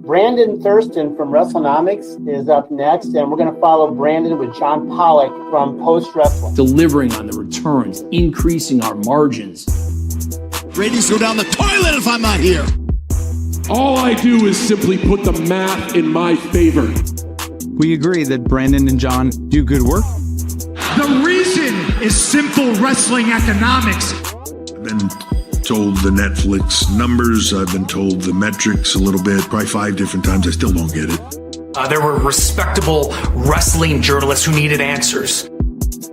Brandon Thurston from WrestleNomics is up next, and we're going to follow Brandon with John Pollock from Post Wrestling. Delivering on the returns, increasing our margins. Ratings go down the toilet if I'm not here. All I do is simply put the math in my favor. We agree that Brandon and John do good work. The reason is simple wrestling economics. I've been told the Netflix numbers. I've been told the metrics a little bit, probably 5 different times. I still don't get it. There were respectable wrestling journalists who needed answers.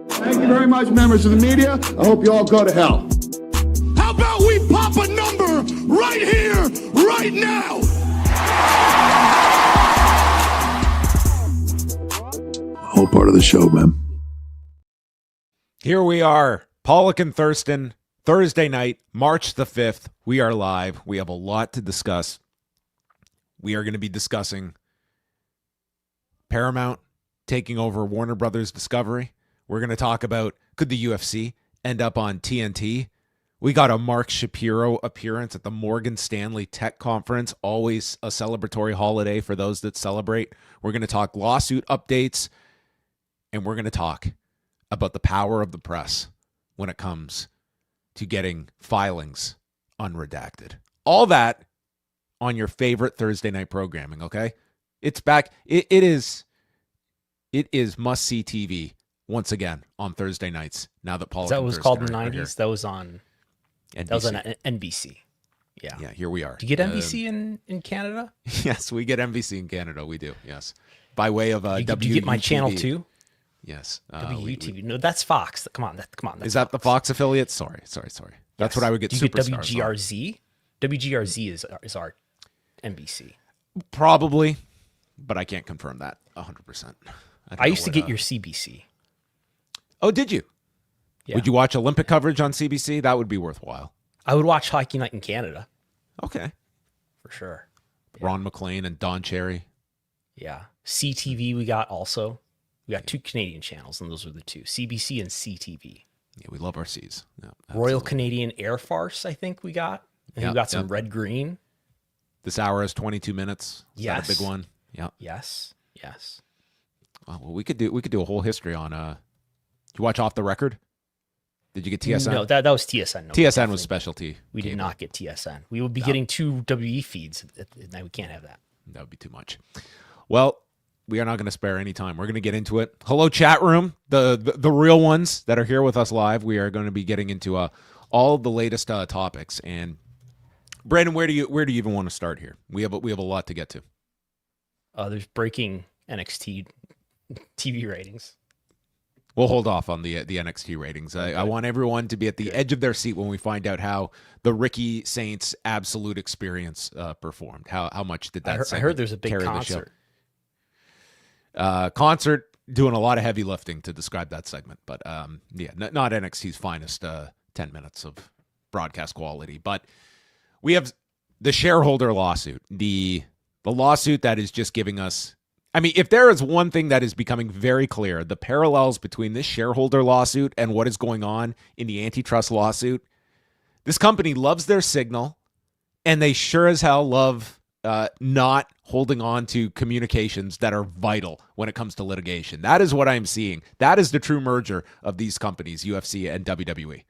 Thank you very much, members of the media. I hope you all go to hell. How about we pop a number right here, right now? Whole part of the show, man. Here we are, Pollock and Thurston, Thursday night, March the 5th. We are live. We have a lot to discuss. We are going to be discussing Paramount taking over Warner Brothers Discovery. We're going to talk about, could the UFC end up on TNT? We got a Mark Shapiro appearance at the Morgan Stanley Tech Conference, always a celebratory holiday for those that celebrate. We're going to talk lawsuit updates, and we're going to talk about the power of the press when it comes to getting filings unredacted. All that on your favorite Thursday night programming, okay? It's back. It is must-see TV once again on Thursday nights now that Pollock That was Thurston called in the are 90s? here. That was on NBC. That was on NBC. Yeah. Yeah, here we are. Do you get NBC in Canada? Yes, we get NBC in Canada. We do, yes. By way of Do you get my channel too? Yes. WTV. No, that's Fox. Come on. That's is that Fox. the Fox affiliate? Sorry. That's what I would get. Do you get Superstars on. WGRZ? WGRZ is our NBC. Probably, but I can't confirm that 100%. I used to get your CBC. Oh, did you? Yeah. Would you watch Olympic coverage on CBC? That would be worthwhile. I would watch Hockey Night in Canada. Okay. For sure. Yeah. Ron McLean and Don Cherry. Yeah. CTV we got also. We got 2 Canadian channels, and those are the 2. CBC and CTV. Yeah, we love our Cs. Yeah, Royal Canadian Air Force, I think we got. And we got some red green. This hour is 22 minutes. Is that a big one? Yeah. Yes. Well, we could do a whole history on did you watch Off the Record? Did you get TSN? No, that was TSN. No, TSN was specialty. We did not get TSN. We would be getting 2 WE feeds. Now we can't have that. That would be too much. Well, we are not going to spare any time. We're going to get into it. Hello, chat room, the real ones that are here with us live. We are going to be getting into all of the latest topics. And Brandon, where do you even want to start here? We have a lot to get to. There's breaking NXT TV ratings. We'll hold off on the NXT ratings. Okay. I want everyone to be at the edge of their seat when we find out how the Ricky Saints Absolute Experience performed. How much did that? I heard there's a big concert. Concert doing a lot of heavy lifting to describe that segment, but not NXT's finest 10 minutes of broadcast quality. But we have the shareholder lawsuit, the lawsuit that is just giving us. I mean, if there is one thing that is becoming very clear, the parallels between this shareholder lawsuit and what is going on in the antitrust lawsuit, this company loves their signal, and they sure as hell love not holding on to communications that are vital when it comes to litigation. That is what I'm seeing. That is the true merger of these companies, UFC and WWE.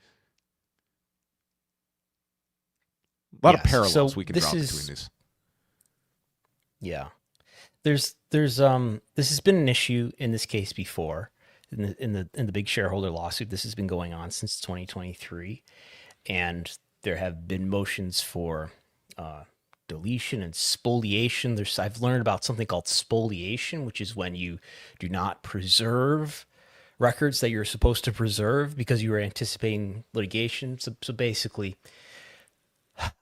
A lot of parallels we can draw between these. Yeah. There's this has been an issue in this case before in the big shareholder lawsuit. This has been going on since 2023, and there have been motions for deletion and spoliation. I've learned about something called spoliation, which is when you do not preserve records that you're supposed to preserve because you were anticipating litigation. So basically,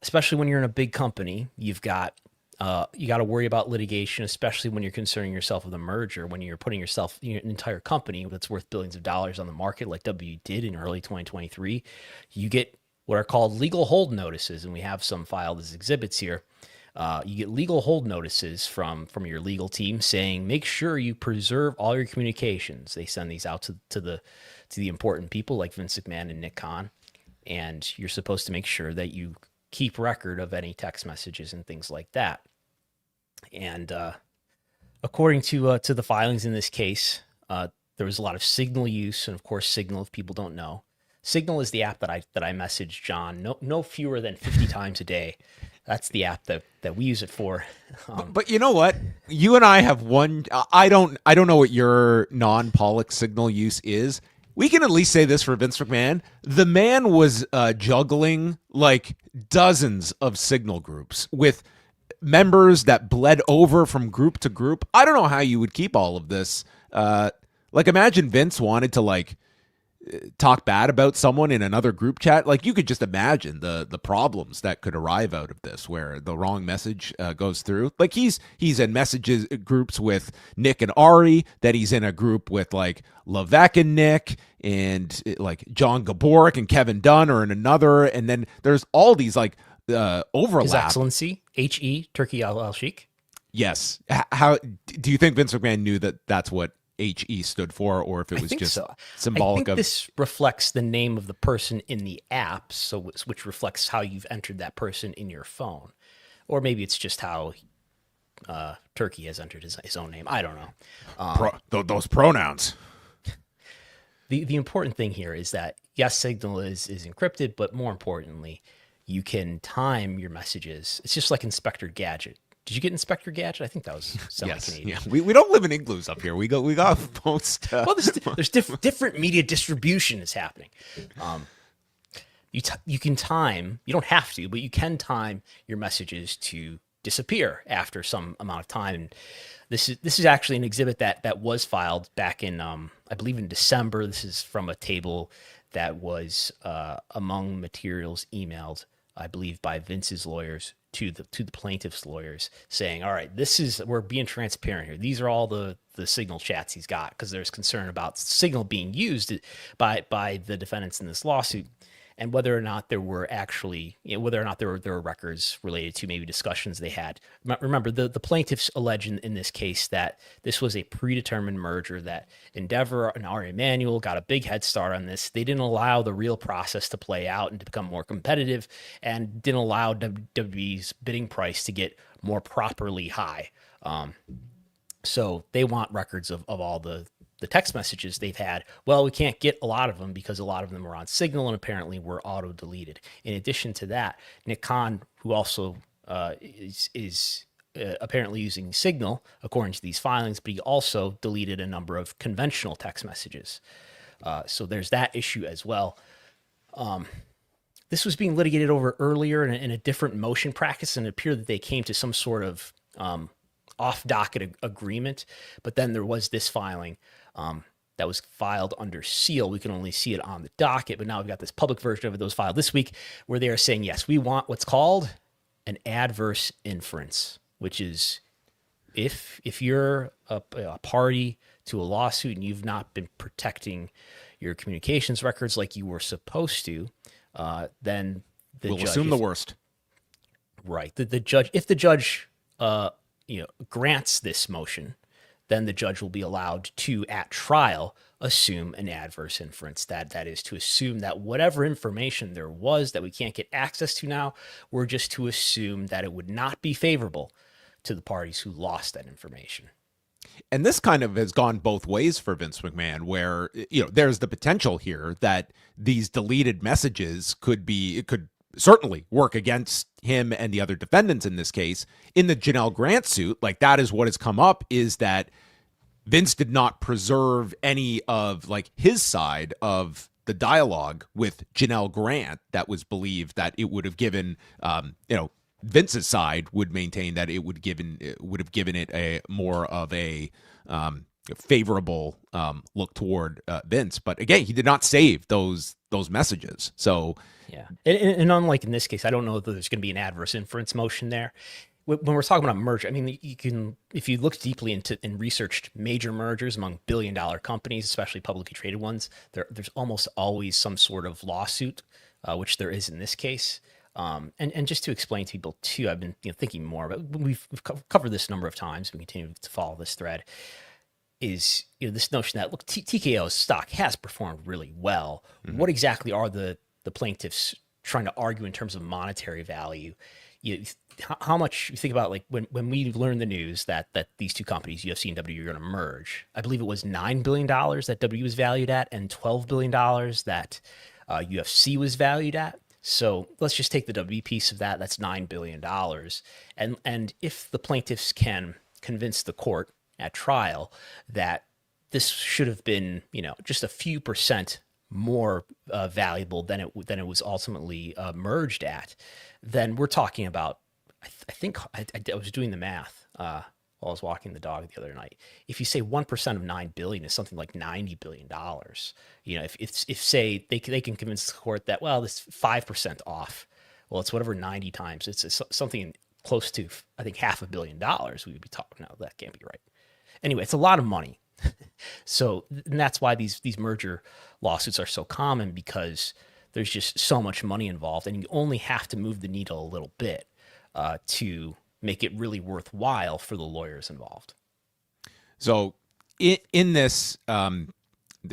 especially when you're in a big company, you got to worry about litigation, especially when you're concerning yourself with a merger, when you're putting yourself, an entire company that's worth billions of dollars on the market like W did in early 2023. You get what are called legal hold notices, and we have some filed as exhibits here. You get legal hold notices from your legal team saying, make sure you preserve all your communications. They send these out to the important people like Vince McMahon and Nick Khan, and you're supposed to make sure that you keep record of any text messages and things like that. And according to the filings in this case, there was a lot of Signal use, and of course, Signal, if people don't know, Signal is the app that I message John no fewer than 50 times a day. That's the app that we use it for. But you know what? You and I have one. I don't know what your non-Pollock Signal use is. We can at least say this for Vince McMahon. The man was juggling like dozens of Signal groups with members that bled over from group to group. I don't know how you would keep all of this. Like, imagine Vince wanted to like talk bad about someone in another group chat. Like, you could just imagine the problems that could arrive out of this, where the wrong message goes through. Like, he's in messages groups with Nick and Ari, that he's in a group with like Levesque and Nick, and like John Gaborik and Kevin Dunn are in another, and then there's all these like overlap. His Excellency H.E. Turkey Al-Sheikh. Yes. How do you think Vince McMahon knew that that's what HE stood for, or if it was just symbolic I think of this reflects the name of the person in the app, so which reflects how you've entered that person in your phone, or maybe it's just how Turkey has entered his own name. I don't know. Those pronouns. The important thing here is that yes, Signal is encrypted, but more importantly, you can time your messages. It's just like Inspector Gadget. Did you get Inspector Gadget? I think that was semi-Canadian. Yes, yeah. We don't live in igloos up here. We got most. Well, there's different media distribution is happening. You can time. You don't have to, but you can time your messages to disappear after some amount of time. And this is actually an exhibit that was filed back in I believe in December. This is from a table that was among materials emailed, I believe, by Vince's lawyers to the plaintiff's lawyers, saying, all right, we're being transparent here. These are all the Signal chats he's got, because there's concern about Signal being used by the defendants in this lawsuit, and whether or not there were actually, whether or not there were records related to maybe discussions they had. Remember, the plaintiffs allege in this case that this was a predetermined merger, that Endeavor and Ari Emanuel got a big head start on this. They didn't allow the real process to play out and to become more competitive, and didn't allow WWE's bidding price to get more properly high. So they want records of all the text messages they've had. Well, we can't get a lot of them because a lot of them are on Signal and apparently were auto-deleted. In addition to that, Nick Khan, who also is apparently using Signal, according to these filings, but he also deleted a number of conventional text messages. So there's that issue as well. This was being litigated over earlier in a different motion practice, and it appeared that they came to some sort of off-docket agreement, but then there was this filing that was filed under seal. We can only see it on the docket, but now we've got this public version of it that was filed this week, where they are saying, yes, we want what's called an adverse inference, which is if you're a party to a lawsuit and you've not been protecting your communications records like you were supposed to, then we'll assume the worst. Right. The judge, if the judge grants this motion, then the judge will be allowed to, at trial, assume an adverse inference. That is to assume that whatever information there was that we can't get access to now, we're just to assume that it would not be favorable to the parties who lost that information. And this kind of has gone both ways for Vince McMahon, where there's the potential here that these deleted messages could certainly work against him and the other defendants in this case. In the Janel Grant suit, like, that is what has come up, is that Vince did not preserve any of like his side of the dialogue with Janel Grant that was believed that it would have given, Vince's side would maintain that it would have given it a more of a favorable look toward Vince. But again, he did not save those messages. So yeah, and unlike in this case, I don't know that there's going to be an adverse inference motion there. When we're talking about merger, I mean, you can, if you look deeply into and researched major mergers among billion-dollar companies, especially publicly traded ones, there's almost always some sort of lawsuit, which there is in this case. And just to explain to people too, I've been thinking more about. We've covered this a number of times. We continue to follow this thread. Is this notion that, look, TKO's stock has performed really well. Mm-hmm. What exactly are the plaintiffs trying to argue in terms of monetary value? how much you think about like when we learned the news that these two companies, UFC and WWE, are going to merge. I believe it was $9 billion that WWE was valued at, and $12 billion that UFC was valued at. So let's just take the WWE piece of that. That's $9 billion. And if the plaintiffs can convince the court at trial that this should have been, just a few percent more valuable than it was ultimately merged at, then we're talking about, I think I was doing the math while I was walking the dog the other night. If you say 1% of $9 billion is something like $90 billion, if say they can convince the court that, well, this 5% off, well, it's whatever 90 times, it's something close to, I think, $500 million we would be talking. No, that can't be right. Anyway, it's a lot of money. So, and that's why these merger lawsuits are so common, because there's just so much money involved, and you only have to move the needle a little bit to make it really worthwhile for the lawyers involved. So in this, the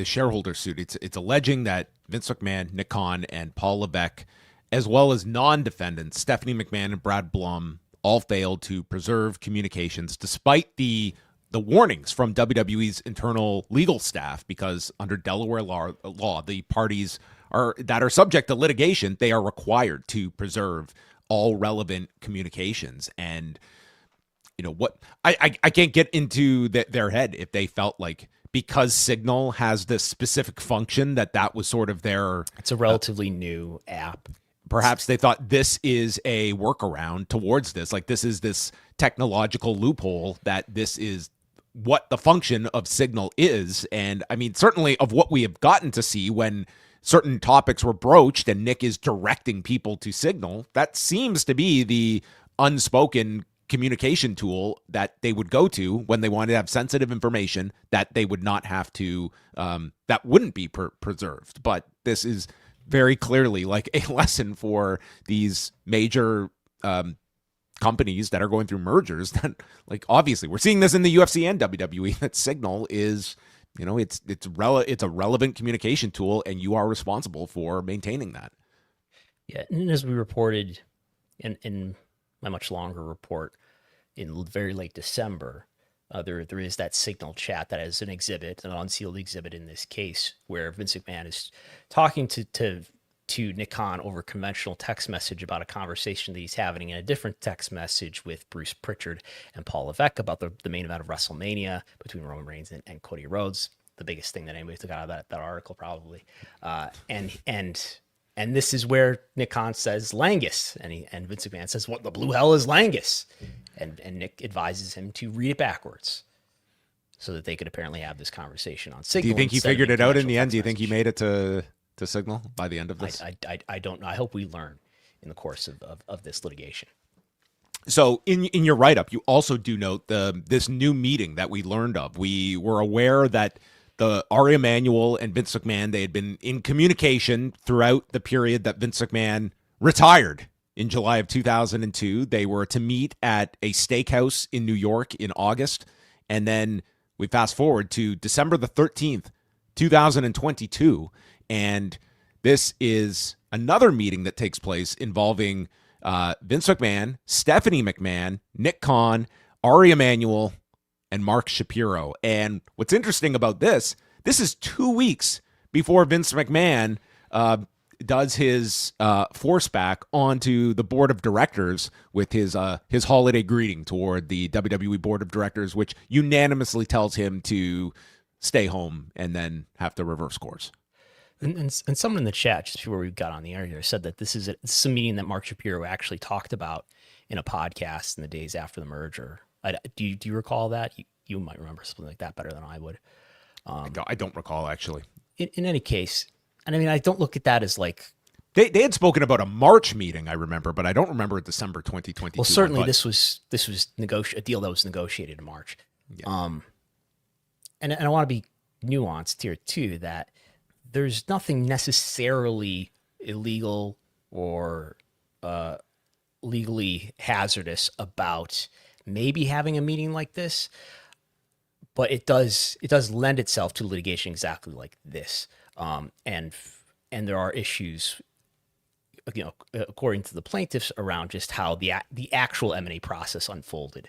shareholder suit, it's alleging that Vince McMahon, Nick Khan, and Paul Levesque, as well as non-defendants Stephanie McMahon and Brad Blum, all failed to preserve communications despite the warnings from WWE's internal legal staff, because under Delaware law, the parties that are subject to litigation, they are required to preserve all relevant communications. And what I can't get into their head if they felt like, because Signal has this specific function, that was sort of their... It's a relatively new app. Perhaps they thought this is a workaround towards this. Like, this is this technological loophole, that this is what the function of Signal is. And I mean, certainly of what we have gotten to see when certain topics were broached and Nick is directing people to Signal, that seems to be the unspoken communication tool that they would go to when they wanted to have sensitive information that they would not have to, that wouldn't be preserved. But this is very clearly like a lesson for these major companies that are going through mergers, that, like, obviously we're seeing this in the UFC and WWE, that Signal is, it's a relevant communication tool, and you are responsible for maintaining that. Yeah, and as we reported in my much longer report in very late December, there is that Signal chat that is an exhibit, an unsealed exhibit in this case, where Vince McMahon is talking to Nick Khan over conventional text message about a conversation that he's having in a different text message with Bruce Pritchard and Paul Levesque about the main event of WrestleMania between Roman Reigns and Cody Rhodes, the biggest thing that anybody took out of that article probably. And this is where Nick Khan says Langus, and Vince McMahon says, "What the blue hell is Langus?" And Nick advises him to read it backwards, so that they could apparently have this conversation on Signal. Do you think he figured it out in the end? Do you think he made it to Signal by the end of this? I don't know. I hope we learn in the course of this litigation. So in your write-up, you also do note this new meeting that we learned of. We were aware that the Ari Emanuel and Vince McMahon, they had been in communication throughout the period that Vince McMahon retired in July of 2002. They were to meet at a steakhouse in New York in August. And then we fast forward to December the 13th, 2022. And this is another meeting that takes place involving Vince McMahon, Stephanie McMahon, Nick Khan, Ari Emanuel, and Mark Shapiro. And what's interesting about this is 2 weeks before Vince McMahon does his force back onto the board of directors with his holiday greeting toward the WWE board of directors, which unanimously tells him to stay home and then have to reverse course. And someone in the chat, just before we got on the air here, said that this is a meeting that Mark Shapiro actually talked about in a podcast in the days after the merger. Do you recall that? You might remember something like that better than I would. I don't recall, actually. In any case, and I mean, I don't look at that as like... They had spoken about a March meeting, I remember, but I don't remember a December 2022. Well, certainly this was a deal that was negotiated in March. Yeah. And I want to be nuanced here, too, that there's nothing necessarily illegal or legally hazardous about maybe having a meeting like this, but it does lend itself to litigation exactly like this. And there are issues according to the plaintiffs, around just how the actual M&A process unfolded,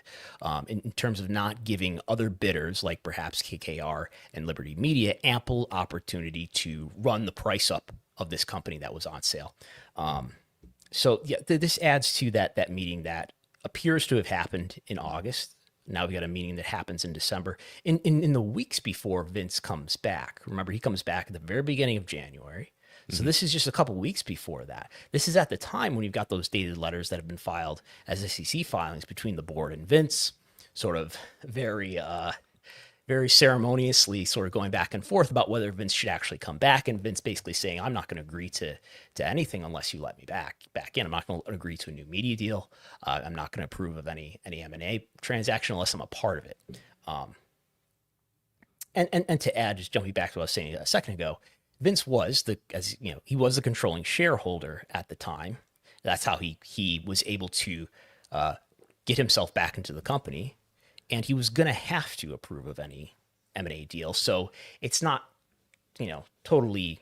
in terms of not giving other bidders, like perhaps KKR and Liberty Media, ample opportunity to run the price up of this company that was on sale. So yeah, this adds to that meeting that appears to have happened in August. Now we got a meeting that happens in December. In the weeks before Vince comes back. Remember, he comes back at the very beginning of January. So this is just a couple weeks before that. This is at the time when you've got those dated letters that have been filed as SEC filings between the board and Vince, sort of very ceremoniously sort of going back and forth about whether Vince should actually come back. And Vince basically saying, I'm not going to agree to anything unless you let me back in. I'm not going to agree to a new media deal. I'm not going to approve of any M&A transaction unless I'm a part of it. And to add, just jumping back to what I was saying a second ago, Vince was he was the controlling shareholder at the time. That's how he was able to get himself back into the company, and he was going to have to approve of any M&A deal. So it's not, totally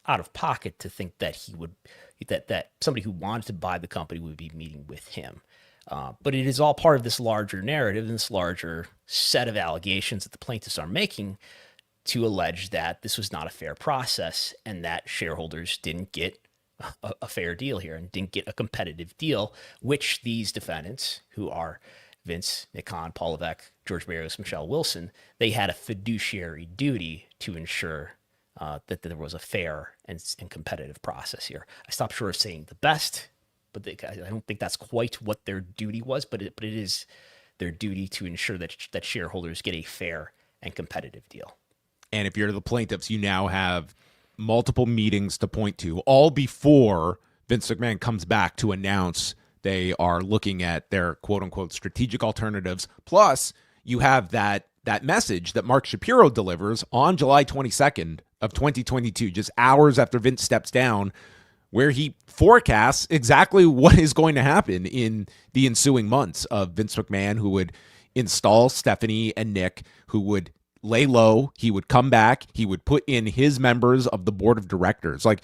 out of pocket to think that he would, that somebody who wanted to buy the company would be meeting with him. But it is all part of this larger narrative and this larger set of allegations that the plaintiffs are making to allege that this was not a fair process and that shareholders didn't get a fair deal here and didn't get a competitive deal, which these defendants, who are Vince, Nick Khan, Paul Levesque, George Barrios, Michelle Wilson, they had a fiduciary duty to ensure that there was a fair and competitive process here. I stopped short of saying the best, but I don't think that's quite what their duty was, but it is their duty to ensure that shareholders get a fair and competitive deal. And if you're the plaintiffs, you now have multiple meetings to point to, all before Vince McMahon comes back to announce they are looking at their quote-unquote strategic alternatives. Plus, you have that message that Mark Shapiro delivers on July 22nd of 2022, just hours after Vince steps down, where he forecasts exactly what is going to happen in the ensuing months of Vince McMahon, who would install Stephanie and Nick, who would lay low, he would come back, he would put in his members of the board of directors. I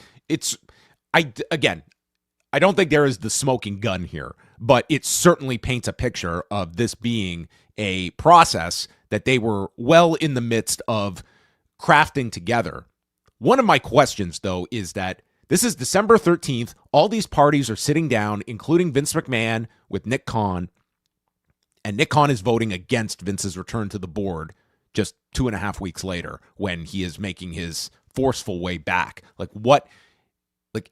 don't think there is the smoking gun here, but it certainly paints a picture of this being a process that they were well in the midst of crafting together. One of my questions, though, is that this is December 13th. All these parties are sitting down, including Vince McMahon with Nick Khan, and Nick Khan is voting against Vince's return to the board just 2.5 weeks later when he is making his forceful way back.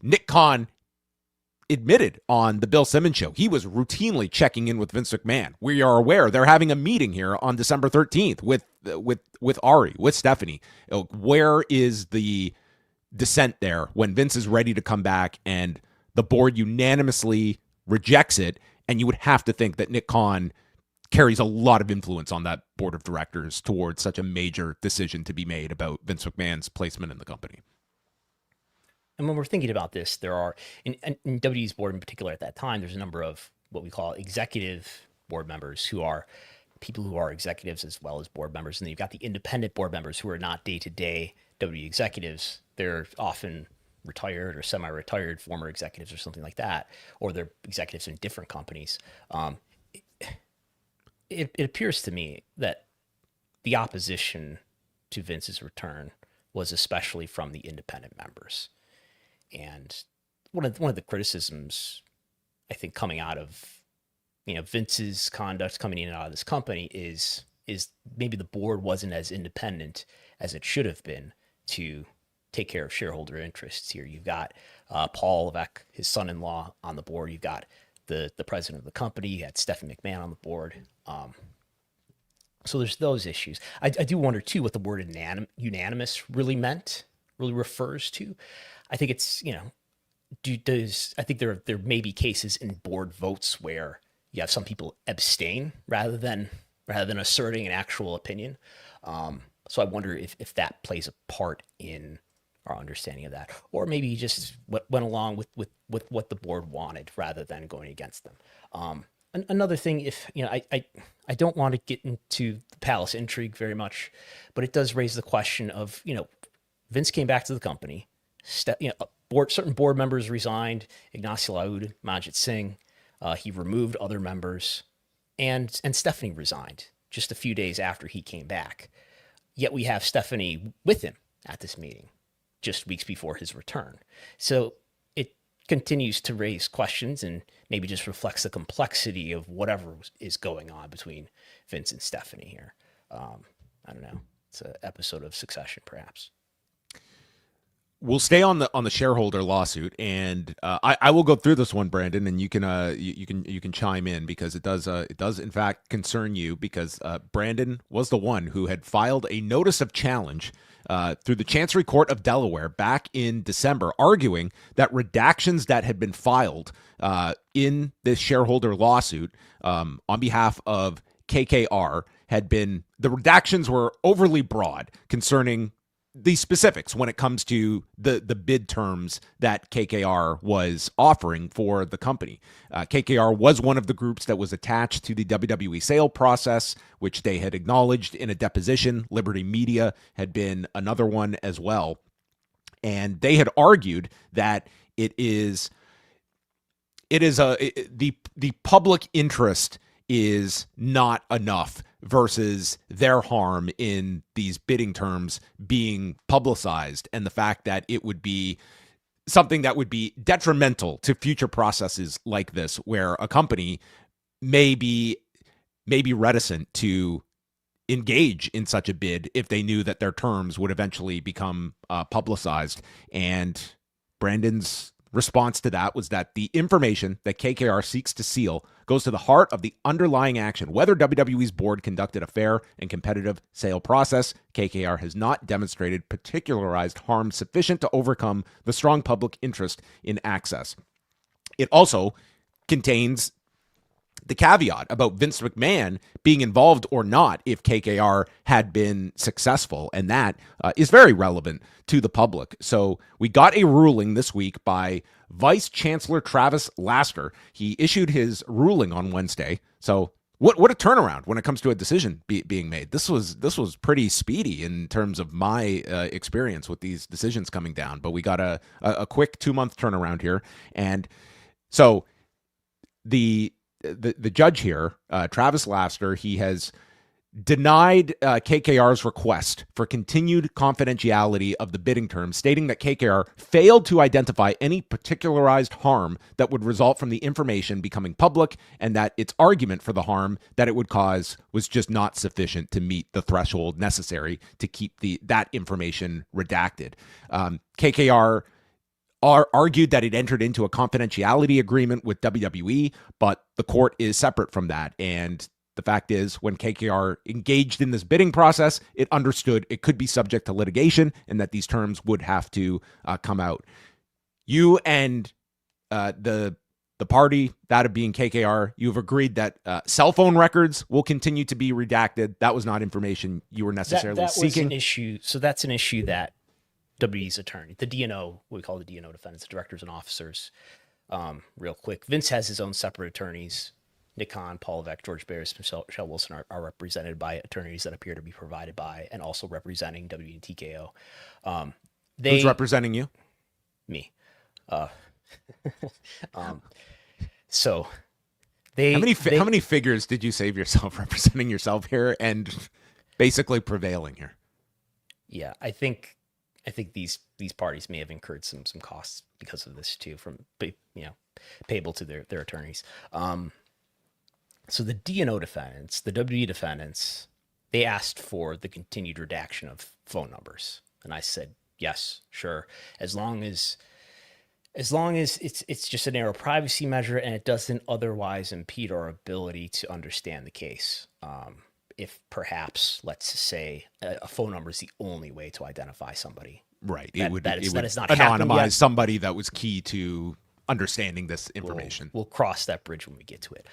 Nick Khan admitted on the Bill Simmons show, he was routinely checking in with Vince McMahon. We are aware they're having a meeting here on December 13th with Ari, with Stephanie. Where is the dissent there when Vince is ready to come back and the board unanimously rejects it? And you would have to think that Nick Khan carries a lot of influence on that board of directors towards such a major decision to be made about Vince McMahon's placement in the company. And when we're thinking about this, there are, in WWE's board in particular at that time, there's a number of what we call executive board members who are people who are executives as well as board members. And then you've got the independent board members who are not day-to-day WWE executives. They're often retired or semi-retired former executives or something like that, or they're executives in different companies. It appears to me that the opposition to Vince's return was especially from the independent members. And one of the criticisms, I think, coming out of Vince's conduct coming in and out of this company is maybe the board wasn't as independent as it should have been to take care of shareholder interests here. You've got Paul Levesque, his son-in-law, on the board. You've got the president of the company. You had Stephanie McMahon on the board. So there's those issues. I do wonder, too, what the word unanimous really refers to. I think it's, I think there may be cases in board votes where you have some people abstain rather than asserting an actual opinion. So I wonder if that plays a part in our understanding of that, or maybe he just went along with what the board wanted rather than going against them. Another thing, I don't want to get into the palace intrigue very much, but it does raise the question of, Vince came back to the company. certain board members resigned. Ignacio Laud, Majid Singh, he removed other members, and Stephanie resigned just a few days after he came back. Yet we have Stephanie with him at this meeting just weeks before his return. So it continues to raise questions and maybe just reflects the complexity of whatever is going on between Vince and Stephanie here. I don't know. It's an episode of Succession, perhaps. We'll stay on the shareholder lawsuit, and I will go through this one, Brandon, and you can chime in because it does in fact concern you, because Brandon was the one who had filed a notice of challenge through the Chancery Court of Delaware back in December, arguing that redactions that had been filed in this shareholder lawsuit on behalf of KKR the redactions were overly broad concerning the specifics when it comes to the bid terms that KKR was offering for the company. KKR was one of the groups that was attached to the WWE sale process, which they had acknowledged in a deposition. Liberty Media had been another one as well. And they had argued that the public interest is not enough versus their harm in these bidding terms being publicized, and the fact that it would be something that would be detrimental to future processes like this, where a company may be reticent to engage in such a bid if they knew that their terms would eventually become publicized. And Brandon's response to that was that the information that KKR seeks to seal goes to the heart of the underlying action, whether WWE's board conducted a fair and competitive sale process. KKR has not demonstrated particularized harm sufficient to overcome the strong public interest in access. It also contains the caveat about Vince McMahon being involved or not if KKR had been successful, and that is very relevant to the public. So we got a ruling this week by Vice Chancellor Travis Laster. He issued his ruling on Wednesday. So what a turnaround when it comes to a decision being made. This was pretty speedy in terms of my experience with these decisions coming down, but we got a quick 2-month turnaround here. And so the judge here, Travis Laster, he has denied KKR's request for continued confidentiality of the bidding terms, stating that KKR failed to identify any particularized harm that would result from the information becoming public, and that its argument for the harm that it would cause was just not sufficient to meet the threshold necessary to keep that information redacted. KKR argued that it entered into a confidentiality agreement with WWE, but the court is separate from that. And the fact is, when KKR engaged in this bidding process, it understood it could be subject to litigation and that these terms would have to come out. You and the party, that of being KKR, you've agreed that cell phone records will continue to be redacted. That was not information you were necessarily seeking. Was an issue. So that's an issue that WWE's attorney, the DNO, what we call the DNO defendants, the directors and officers. Real quick, Vince has his own separate attorneys. Nick Khan, Paul Levesque, George Barris, Michelle Wilson are represented by attorneys that appear to be provided by and also representing WWE and TKO. Who's representing you? Me. So they how many figures did you save yourself representing yourself here and basically prevailing here? Yeah, I think these parties may have incurred some costs because of this too, from payable to their attorneys. So the DNO defendants, the WWE defendants, they asked for the continued redaction of phone numbers, and I said yes, sure, as long as it's just a narrow privacy measure and it doesn't otherwise impede our ability to understand the case. If perhaps, let's say, a phone number is the only way to identify somebody. Right. It would not anonymize somebody that was key to understanding this information. We'll cross that bridge when we get to it.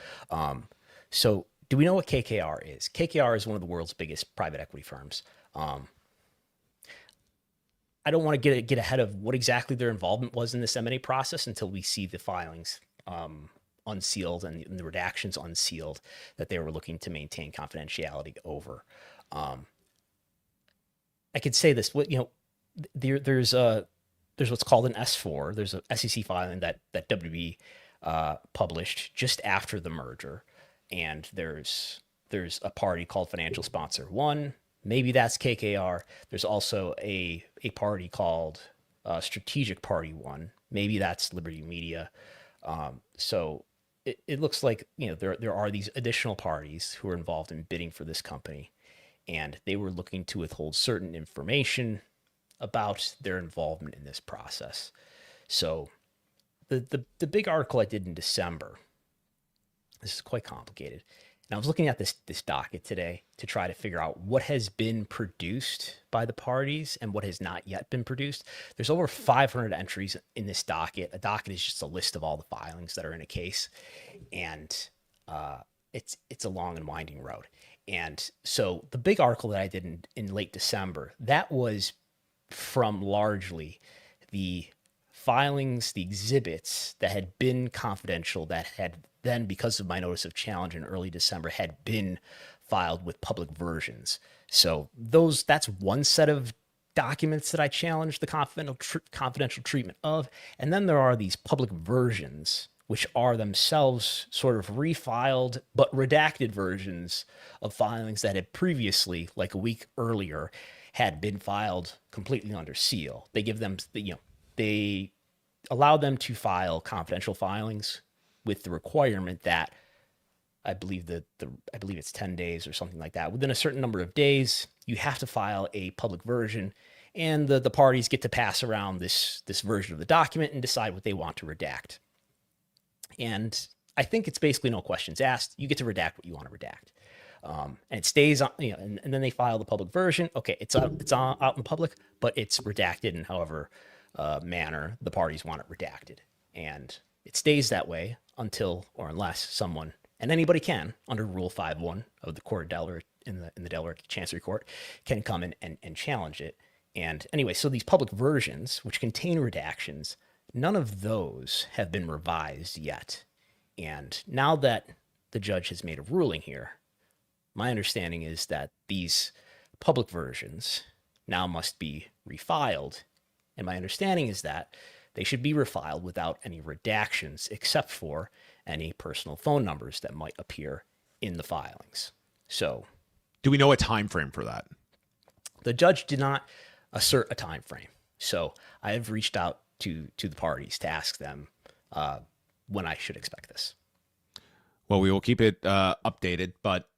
So do we know what KKR is? KKR is one of the world's biggest private equity firms. I don't want to get ahead of what exactly their involvement was in this M&A process until we see the filings unsealed and the redactions unsealed that they were looking to maintain confidentiality over. I could say this, there's there's what's called an S4. There's a SEC filing that WWE published just after the merger, and there's a party called Financial Sponsor 1. Maybe that's KKR. There's also a party called Strategic Party 1. Maybe that's Liberty Media. So it looks like, there are these additional parties who are involved in bidding for this company, and they were looking to withhold certain information about their involvement in this process. So the big article I did in December, this is quite complicated. And I was looking at this docket today to try to figure out what has been produced by the parties and what has not yet been produced. There's over 500 entries in this docket. A docket is just a list of all the filings that are in a case, and it's a long and winding road. And so the big article that I did in late December, that was from largely the filings, the exhibits that had been confidential, that had then, because of my notice of challenge in early December, had been filed with public versions. So that's one set of documents that I challenged the confidential treatment of. And then there are these public versions, which are themselves sort of refiled but redacted versions of filings that had previously, like a week earlier, had been filed completely under seal. They give them, they allow them to file confidential filings with the requirement that I believe it's 10 days or something like that. Within a certain number of days, you have to file a public version, and the parties get to pass around this version of the document and decide what they want to redact. And I think it's basically no questions asked. You get to redact what you want to redact. And it stays on, and then they file the public version. Okay, it's out in public, but it's redacted in however manner the parties want it redacted. And it stays that way until or unless someone, and anybody can, under Rule 5.1 of the Court of Delaware, in the Delaware Chancery Court, can come in and challenge it. And anyway, so these public versions, which contain redactions, none of those have been revised yet. And now that the judge has made a ruling here, my understanding is that these public versions now must be refiled. And my understanding is that they should be refiled without any redactions, except for any personal phone numbers that might appear in the filings. So, do we know a time frame for that? The judge did not assert a time frame. So I have reached out to the parties to ask them when I should expect this. Well, we will keep it updated, but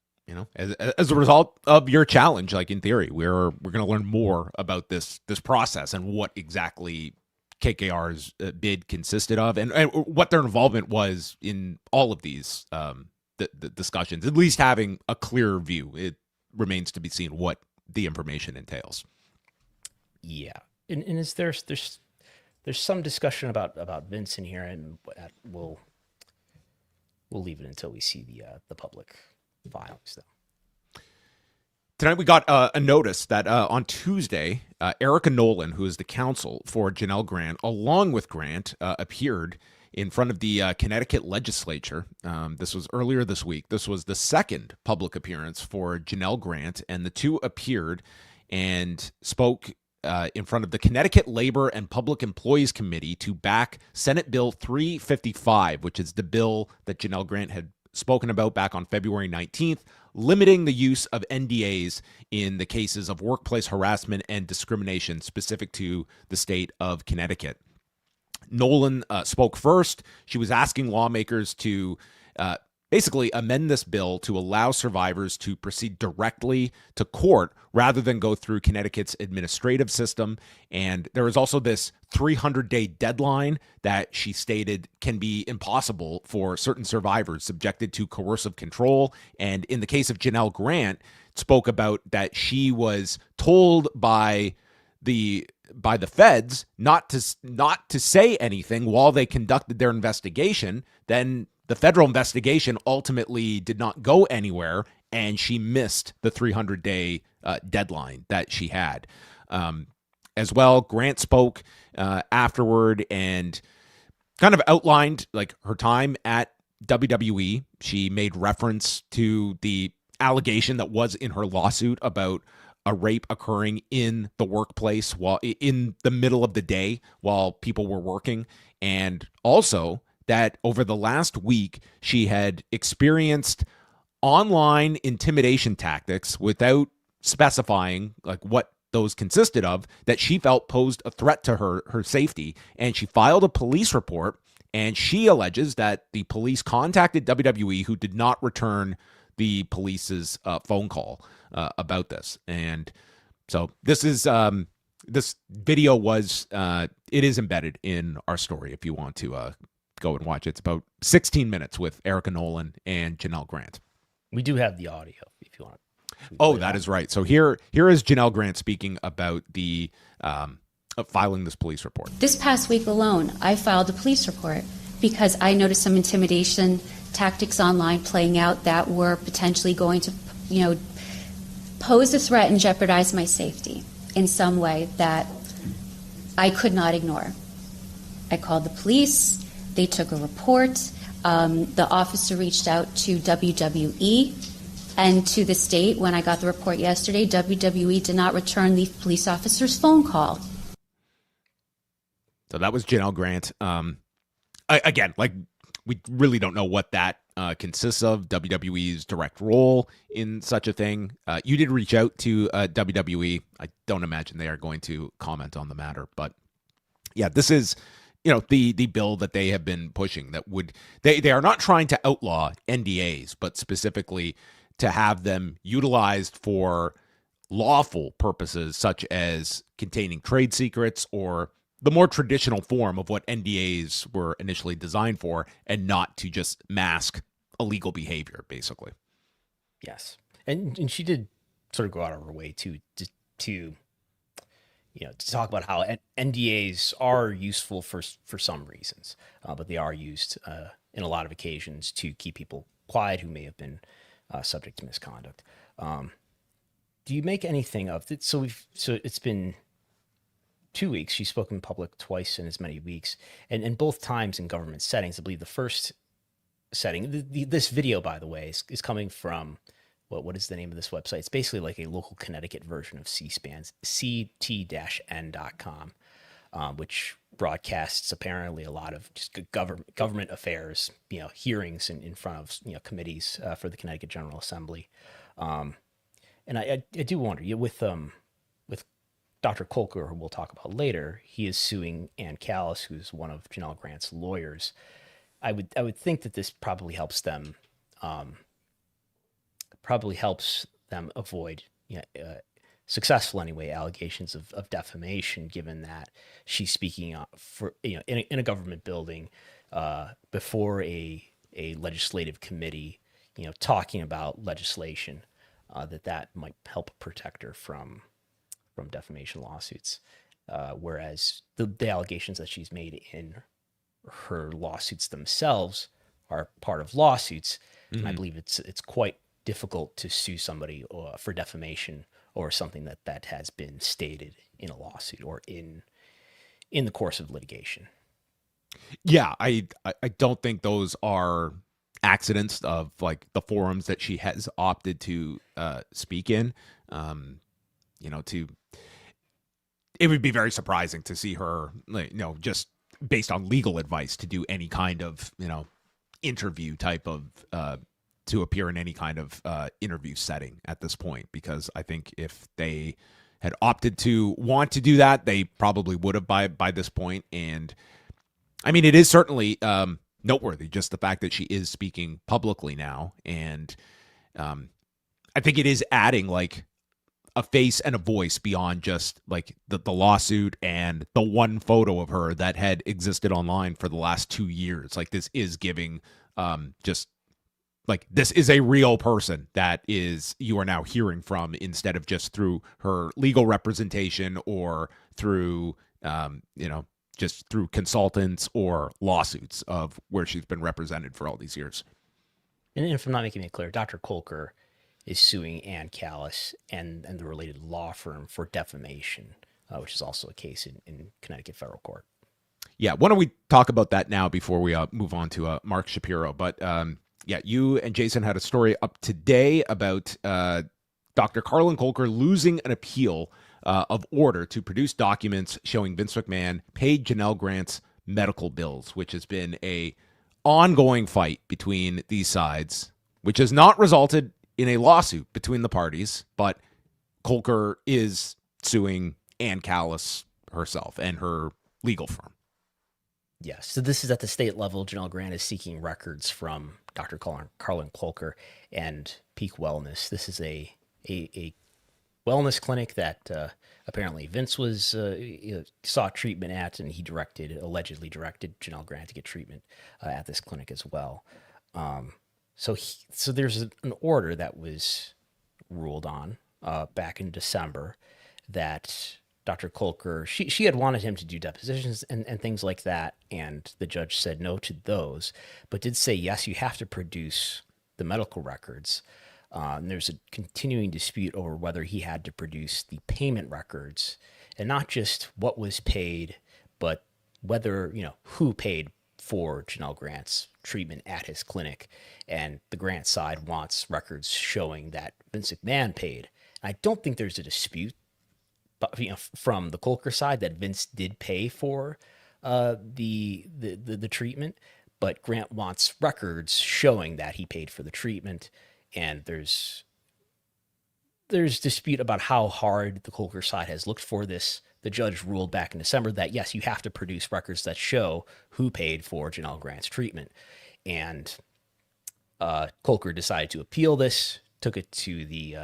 as a result of your challenge, like in theory, we're going to learn more about this process and what exactly KKR's bid consisted of, and what their involvement was in all of these the discussions. At least having a clearer view. It remains to be seen what the information entails. Yeah, and is there's some discussion about Vince in here, and we'll leave it until we see the public filings, though. Tonight we got a notice that on Tuesday, Erica Nolan, who is the counsel for Janel Grant, along with Grant, appeared in front of the Connecticut legislature. This was earlier this week. This was the second public appearance for Janel Grant, and the two appeared and spoke in front of the Connecticut Labor and Public Employees Committee to back Senate Bill 355, which is the bill that Janel Grant had spoken about back on February 19th, limiting the use of NDAs in the cases of workplace harassment and discrimination specific to the state of Connecticut. Nolan spoke first. She was asking lawmakers to basically amend this bill to allow survivors to proceed directly to court rather than go through Connecticut's administrative system. And there is also this 300-day deadline that she stated can be impossible for certain survivors subjected to coercive control. And in the case of Janel Grant, spoke about that she was told by the feds not to say anything while they conducted their investigation. Then the federal investigation ultimately did not go anywhere, and she missed the 300-day deadline that she had. As well, Grant spoke afterward and kind of outlined like her time at WWE. She made reference to the allegation that was in her lawsuit about a rape occurring in the workplace while in the middle of the day while people were working. And also that over the last week, she had experienced online intimidation tactics without specifying like what those consisted of, that she felt posed a threat to her safety. And she filed a police report, and she alleges that the police contacted WWE, who did not return the police's phone call about this. And so this is this video was it is embedded in our story if you want to go and watch it. It's about 16 minutes with Erica Nolan and Janel Grant. We do have the audio if you want. Oh, that is right. So here is Janel Grant speaking about the filing this police report. This past week alone, I filed a police report because I noticed some intimidation tactics online playing out that were potentially going to, pose a threat and jeopardize my safety in some way that I could not ignore. I called the police. They took a report. The officer reached out to WWE and to the state. When I got the report yesterday, WWE did not return the police officer's phone call. So that was Janel Grant. Again, like, we really don't know what that consists of, WWE's direct role in such a thing. You did reach out to WWE. I don't imagine they are going to comment on the matter. But yeah, this is, the bill that they have been pushing that would, they are not trying to outlaw NDAs, but specifically to have them utilized for lawful purposes, such as containing trade secrets or the more traditional form of what NDAs were initially designed for, and not to just mask illegal behavior, basically. Yes. And she did sort of go out of her way to talk about how NDAs are useful for some reasons, but they are used in a lot of occasions to keep people quiet who may have been subject to misconduct. Do you make anything of it? So it's been 2 weeks. She's spoken in public twice in as many weeks, and both times in government settings. I believe the first setting, this video, by the way, is coming from what is the name of this website? It's basically like a local Connecticut version of C-SPAN's ct-n.com, which broadcasts apparently a lot of just government affairs, hearings in front of committees for the Connecticut General Assembly. And I do wonder, with Dr. Colker, who we'll talk about later, he is suing Ann Callis, who's one of Janel Grant's lawyers. I would think that this probably helps them avoid successful anyway allegations of defamation, given that she's speaking for in a government building before a legislative committee, talking about legislation that might help protect her from defamation lawsuits, whereas the allegations that she's made in her lawsuits themselves are part of lawsuits. Mm-hmm. And I believe it's quite difficult to sue somebody for defamation or something that has been stated in a lawsuit or in the course of litigation. Yeah, I don't think those are accidents of like the forums that she has opted to speak in. It would be very surprising to see her, just based on legal advice, to do any kind of, interview type of, to appear in any kind of interview setting at this point, because I think if they had opted to want to do that, they probably would have by this point. And I mean, it is certainly noteworthy, just the fact that she is speaking publicly now. And I think it is adding like a face and a voice beyond just like the lawsuit and the one photo of her that had existed online for the last 2 years. Like, this is giving just like, this is a real person that you are now hearing from, instead of just through her legal representation or through, just through consultants or lawsuits of where she's been represented for all these years. And if I'm not making it clear, Dr. Colker is suing Ann Callis and the related law firm for defamation, which is also a case in Connecticut federal court. Yeah, why don't we talk about that now before we move on to Mark Shapiro? But you and Jason had a story up today about Dr. Carlon Colker losing an appeal of order to produce documents showing Vince McMahon paid Janel Grant's medical bills, which has been a ongoing fight between these sides, which has not resulted in a lawsuit between the parties, but Colker is suing Ann Callis herself and her legal firm. Yes. So this is at the state level. Janel Grant is seeking records from Dr. Carlon Colker and Peak Wellness. This is a wellness clinic that apparently Vince was sought treatment at, and he allegedly directed Janel Grant to get treatment at this clinic as well. So there's an order that was ruled on back in December that Dr. Colker, she had wanted him to do depositions and things like that, and the judge said no to those, but did say, yes, you have to produce the medical records. And there's a continuing dispute over whether he had to produce the payment records, and not just what was paid, but whether, who paid for Janel Grant's treatment at his clinic. And the Grant side wants records showing that Vince McMahon paid. I don't think there's a dispute from the Colker side that Vince did pay for the treatment, but Grant wants records showing that he paid for the treatment. And there's dispute about how hard the Colker side has looked for this. The judge ruled back in December that, yes, you have to produce records that show who paid for Janel Grant's treatment. And Colker decided to appeal this, took it to the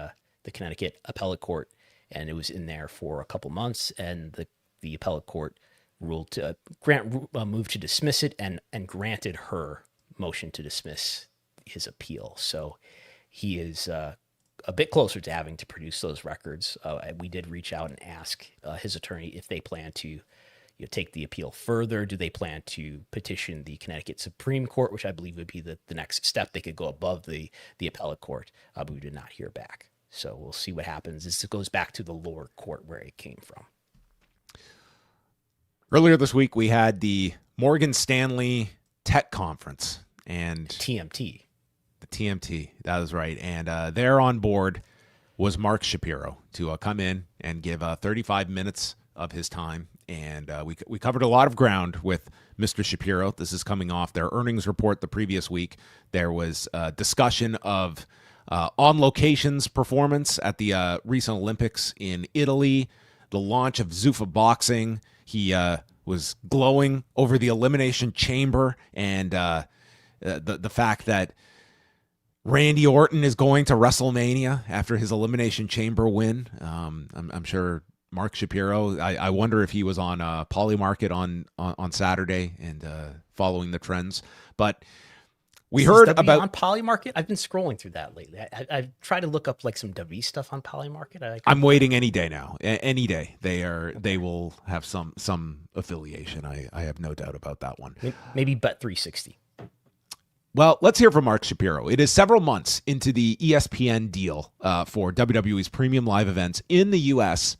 Connecticut Appellate Court, and it was in there for a couple months. And the Appellate Court ruled to Grant moved to dismiss it and granted her motion to dismiss his appeal. So he is a bit closer to having to produce those records. We did reach out and ask his attorney if they plan to take the appeal further. Do they plan to petition the Connecticut Supreme Court, which I believe would be the next step? They could go above the appellate court, but we did not hear back. So we'll see what happens. This goes back to the lower court where it came from. Earlier this week, we had the Morgan Stanley Tech Conference and TMT. The TMT, that was right. And there on board was Mark Shapiro to come in and give 35 minutes of his time. And we covered a lot of ground with Mr. Shapiro. This is coming off their earnings report the previous week. There was discussion of On Location's performance at the recent Olympics in Italy, the launch of Zuffa Boxing. He was glowing over the Elimination Chamber and the fact that Randy Orton is going to WrestleMania after his Elimination Chamber win. I'm sure Mark Shapiro, I wonder if he was on Polymarket on Saturday and following the trends. But we heard about on Polymarket. I've been scrolling through that lately. I've tried to look up like some W stuff on Polymarket. I'm waiting any day now. Any day they will have some affiliation. I have no doubt about that one. Maybe Bet360. Well, let's hear from Mark Shapiro. It is several months into the ESPN deal for WWE's premium live events in the U.S.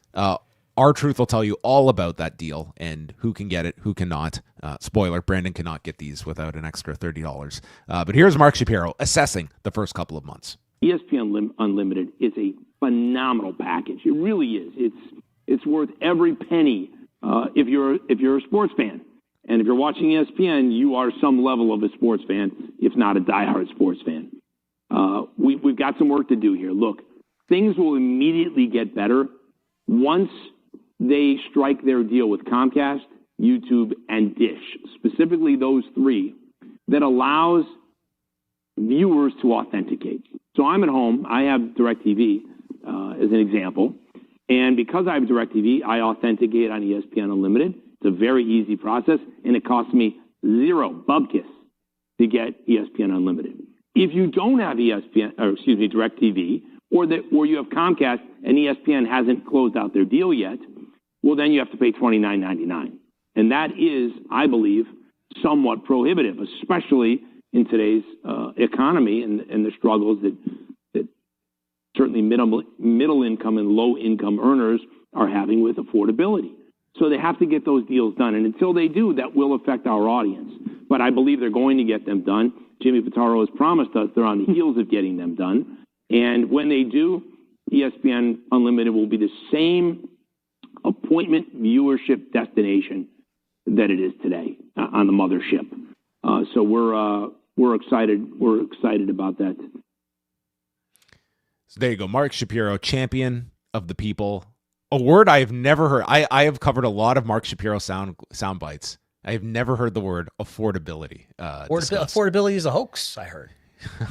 R-Truth will tell you all about that deal and who can get it, who cannot. Spoiler, Brandon cannot get these without an extra $30. But here's Mark Shapiro assessing the first couple of months. ESPN Unlimited is a phenomenal package. It really is. It's worth every penny if you're a sports fan. And if you're watching ESPN, you are some level of a sports fan, if not a diehard sports fan. We've got some work to do here. Look, things will immediately get better once they strike their deal with Comcast, YouTube, and Dish, specifically those three, that allows viewers to authenticate. So I'm at home. I have DirecTV as an example. And because I have DirecTV, I authenticate on ESPN Unlimited. It's a very easy process, and it costs me $0 to get ESPN Unlimited. If you don't have DirecTV, or you have Comcast and ESPN hasn't closed out their deal yet, well, then you have to pay $29.99. And that is, I believe, somewhat prohibitive, especially in today's economy and the struggles that certainly middle income and low income earners are having with affordability. So they have to get those deals done. And until they do, that will affect our audience. But I believe they're going to get them done. Jimmy Pitaro has promised us they're on the heels of getting them done. And when they do, ESPN Unlimited will be the same appointment viewership destination that it is today on the mothership. So we're excited. We're excited about that. So there you go. Mark Shapiro, champion of the people. A word I have never heard. I have covered a lot of Mark Shapiro sound bites. I have never heard the word affordability. Affordability is a hoax, I heard.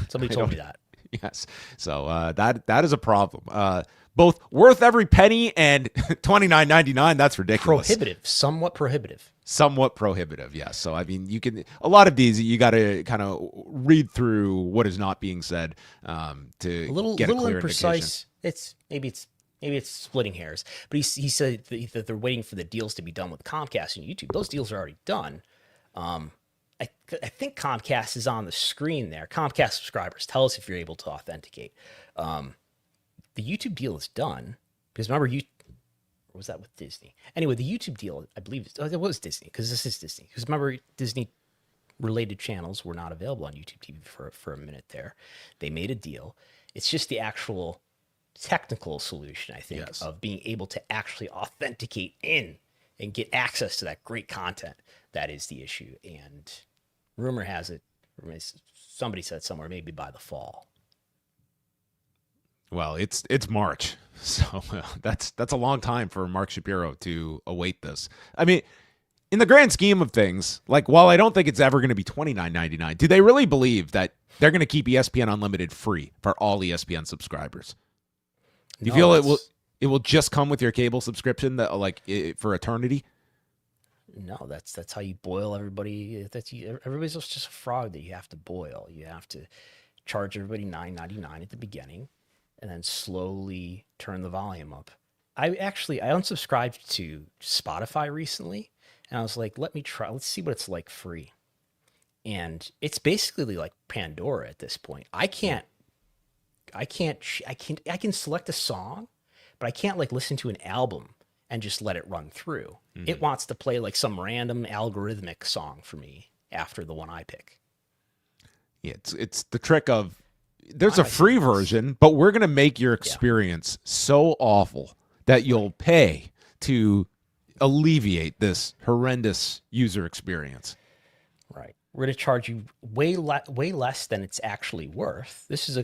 Somebody told me that. Yes. So that is a problem. Both worth every penny and $29.99. That's ridiculous. Prohibitive. Somewhat prohibitive. Yes. So, I mean, you can, a lot of these, you got to kind of read through what is not being said to get a clear imprecise. Maybe it's splitting hairs, but he said that they're waiting for the deals to be done with Comcast and YouTube. Those deals are already done. I think Comcast is on the screen there. Comcast subscribers, tell us if you're able to authenticate. The YouTube deal is done because remember, or was that with Disney? Anyway, the YouTube deal, I believe, it was Disney because this is Disney. Because remember, Disney related channels were not available on YouTube TV for a minute there. They made a deal. It's just the actual technical solution, I think, of being able to actually authenticate in and get access to that great content. That is the issue. And rumor has it, somebody said somewhere, maybe by the fall. Well, it's March, so that's a long time for Mark Shapiro to await this. I mean, in the grand scheme of things, like, while I don't think it's ever going to be $29.99, do they really believe that they're going to keep ESPN Unlimited free for all ESPN subscribers? Do you feel it will just come with your cable subscription for eternity? No, that's how you boil everybody. Everybody's just a frog that you have to boil. You have to charge everybody $9.99 at the beginning, and then slowly turn the volume up. I unsubscribed to Spotify recently, and I was like, let's see what it's like free. And it's basically like Pandora at this point. I can select a song, but I can't listen to an album and just let it run through. Mm-hmm. It wants to play some random algorithmic song for me after the one I pick. Yeah, it's the trick of, there's a free version, but we're going to make your experience so awful that you'll pay to alleviate this horrendous user experience. Right. We're going to charge you way less than it's actually worth. This is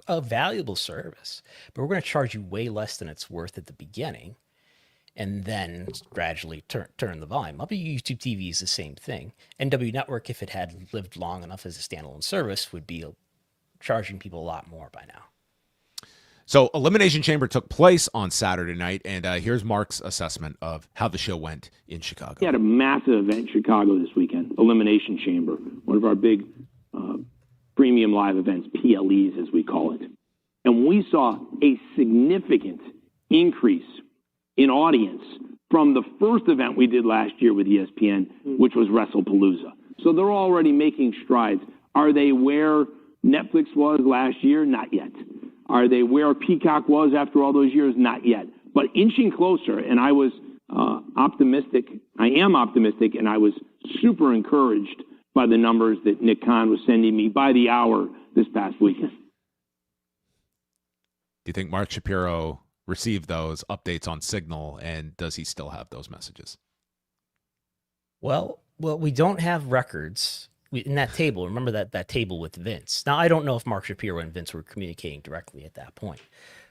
a valuable service, but we're going to charge you way less than it's worth at the beginning, and then gradually turn the volume up. YouTube TV is the same thing. NW Network, if it had lived long enough as a standalone service, would be charging people a lot more by now. So Elimination Chamber took place on Saturday night, and here's Mark's assessment of how the show went in Chicago. We had a massive event in Chicago this weekend, Elimination Chamber, one of our big premium live events, PLEs as we call it. And we saw a significant increase in audience from the first event we did last year with ESPN, which was WrestlePalooza. So they're already making strides. Are they where Netflix was last year? Not yet. Are they where Peacock was after all those years? Not yet. But inching closer, and I was optimistic. I am optimistic, and I was super encouraged by the numbers that Nick Khan was sending me by the hour this past weekend. Do you think Mark Shapiro received those updates on Signal, and does he still have those messages? Well, we don't have records in that table. Remember that table with Vince. Now, I don't know if Mark Shapiro and Vince were communicating directly at that point,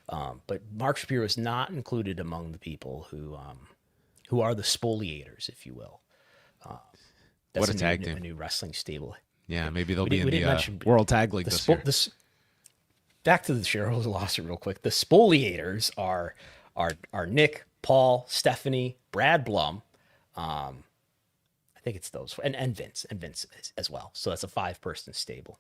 but Mark Shapiro is not included among the people who are the spoliators, if you will. That's what a tag team! A new wrestling stable. Yeah, maybe they'll be in the World Tag League this year. Back to the shareholder lawsuit real quick. The spoliators are Nick, Paul, Stephanie, Brad Blum. I think it's those, and Vince as well. So that's a 5-person stable.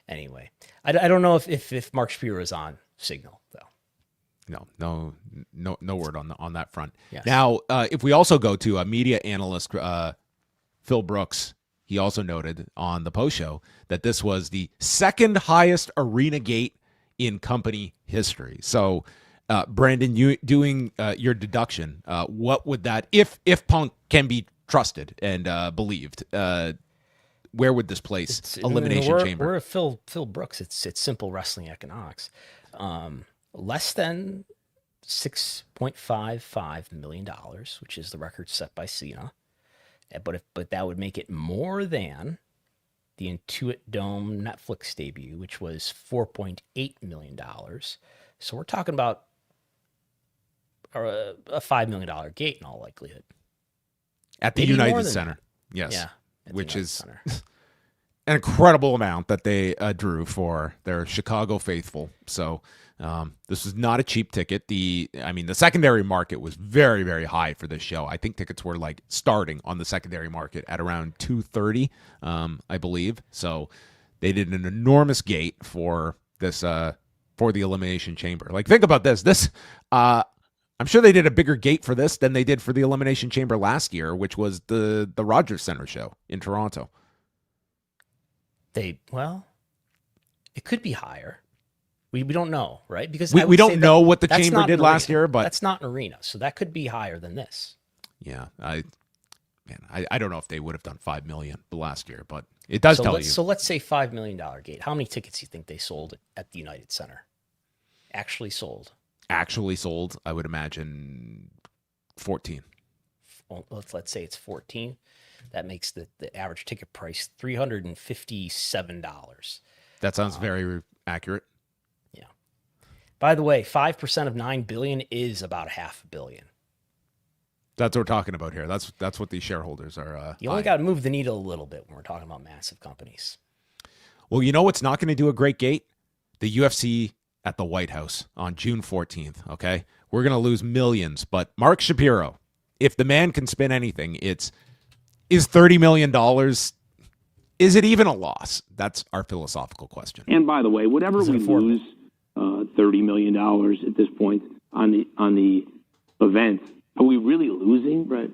Anyway, I don't know if Mark Shapiro is on Signal though. No word on that front. Yes. Now, if we also go to a media analyst, Phil Brooks, he also noted on the post show that this was the second highest arena gate in company history. So, Brandon, you doing your deduction, what would that, if Punk can be trusted and believed, where would this place Elimination Chamber? We're a Phil Brooks. It's simple wrestling economics. less than $6.55 million, which is the record set by Cena. But that would make it more than the Intuit Dome Netflix debut, which was $4.8 million. So we're talking about a $5 million gate in all likelihood. At the Maybe United Center. Yes. Yeah. Which is an incredible amount that they drew for their Chicago faithful. So this was not a cheap ticket. The secondary market was very, very high for this show. I think tickets were like starting on the secondary market at around $230, I believe. So they did an enormous gate for this for the Elimination Chamber. Like, think about this. I'm sure they did a bigger gate for this than they did for the Elimination Chamber last year, which was the Rogers Center show in Toronto. It could be higher. We don't know, right? Because we don't know what the Chamber did last year, but that's not an arena, so that could be higher than this. Yeah, I don't know if they would have done $5 million last year, but it does tell you. So let's say $5 million gate. How many tickets do you think they sold at the United Center? Actually sold, I would imagine 14. Well, let's say it's 14. That makes the average ticket price $357. That sounds very accurate. Yeah. By the way, 5% of $9 billion is about $500 million. That's what we're talking about here. That's what these shareholders are. You only got to move the needle a little bit when we're talking about massive companies. Well, you know what's not going to do a great gate? The UFC at the White House on June 14th, okay? We're going to lose millions, but Mark Shapiro, if the man can spin anything, is $30 million, is it even a loss? That's our philosophical question. And by the way, whatever we lose, $30 million at this point on the event, are we really losing, Brett?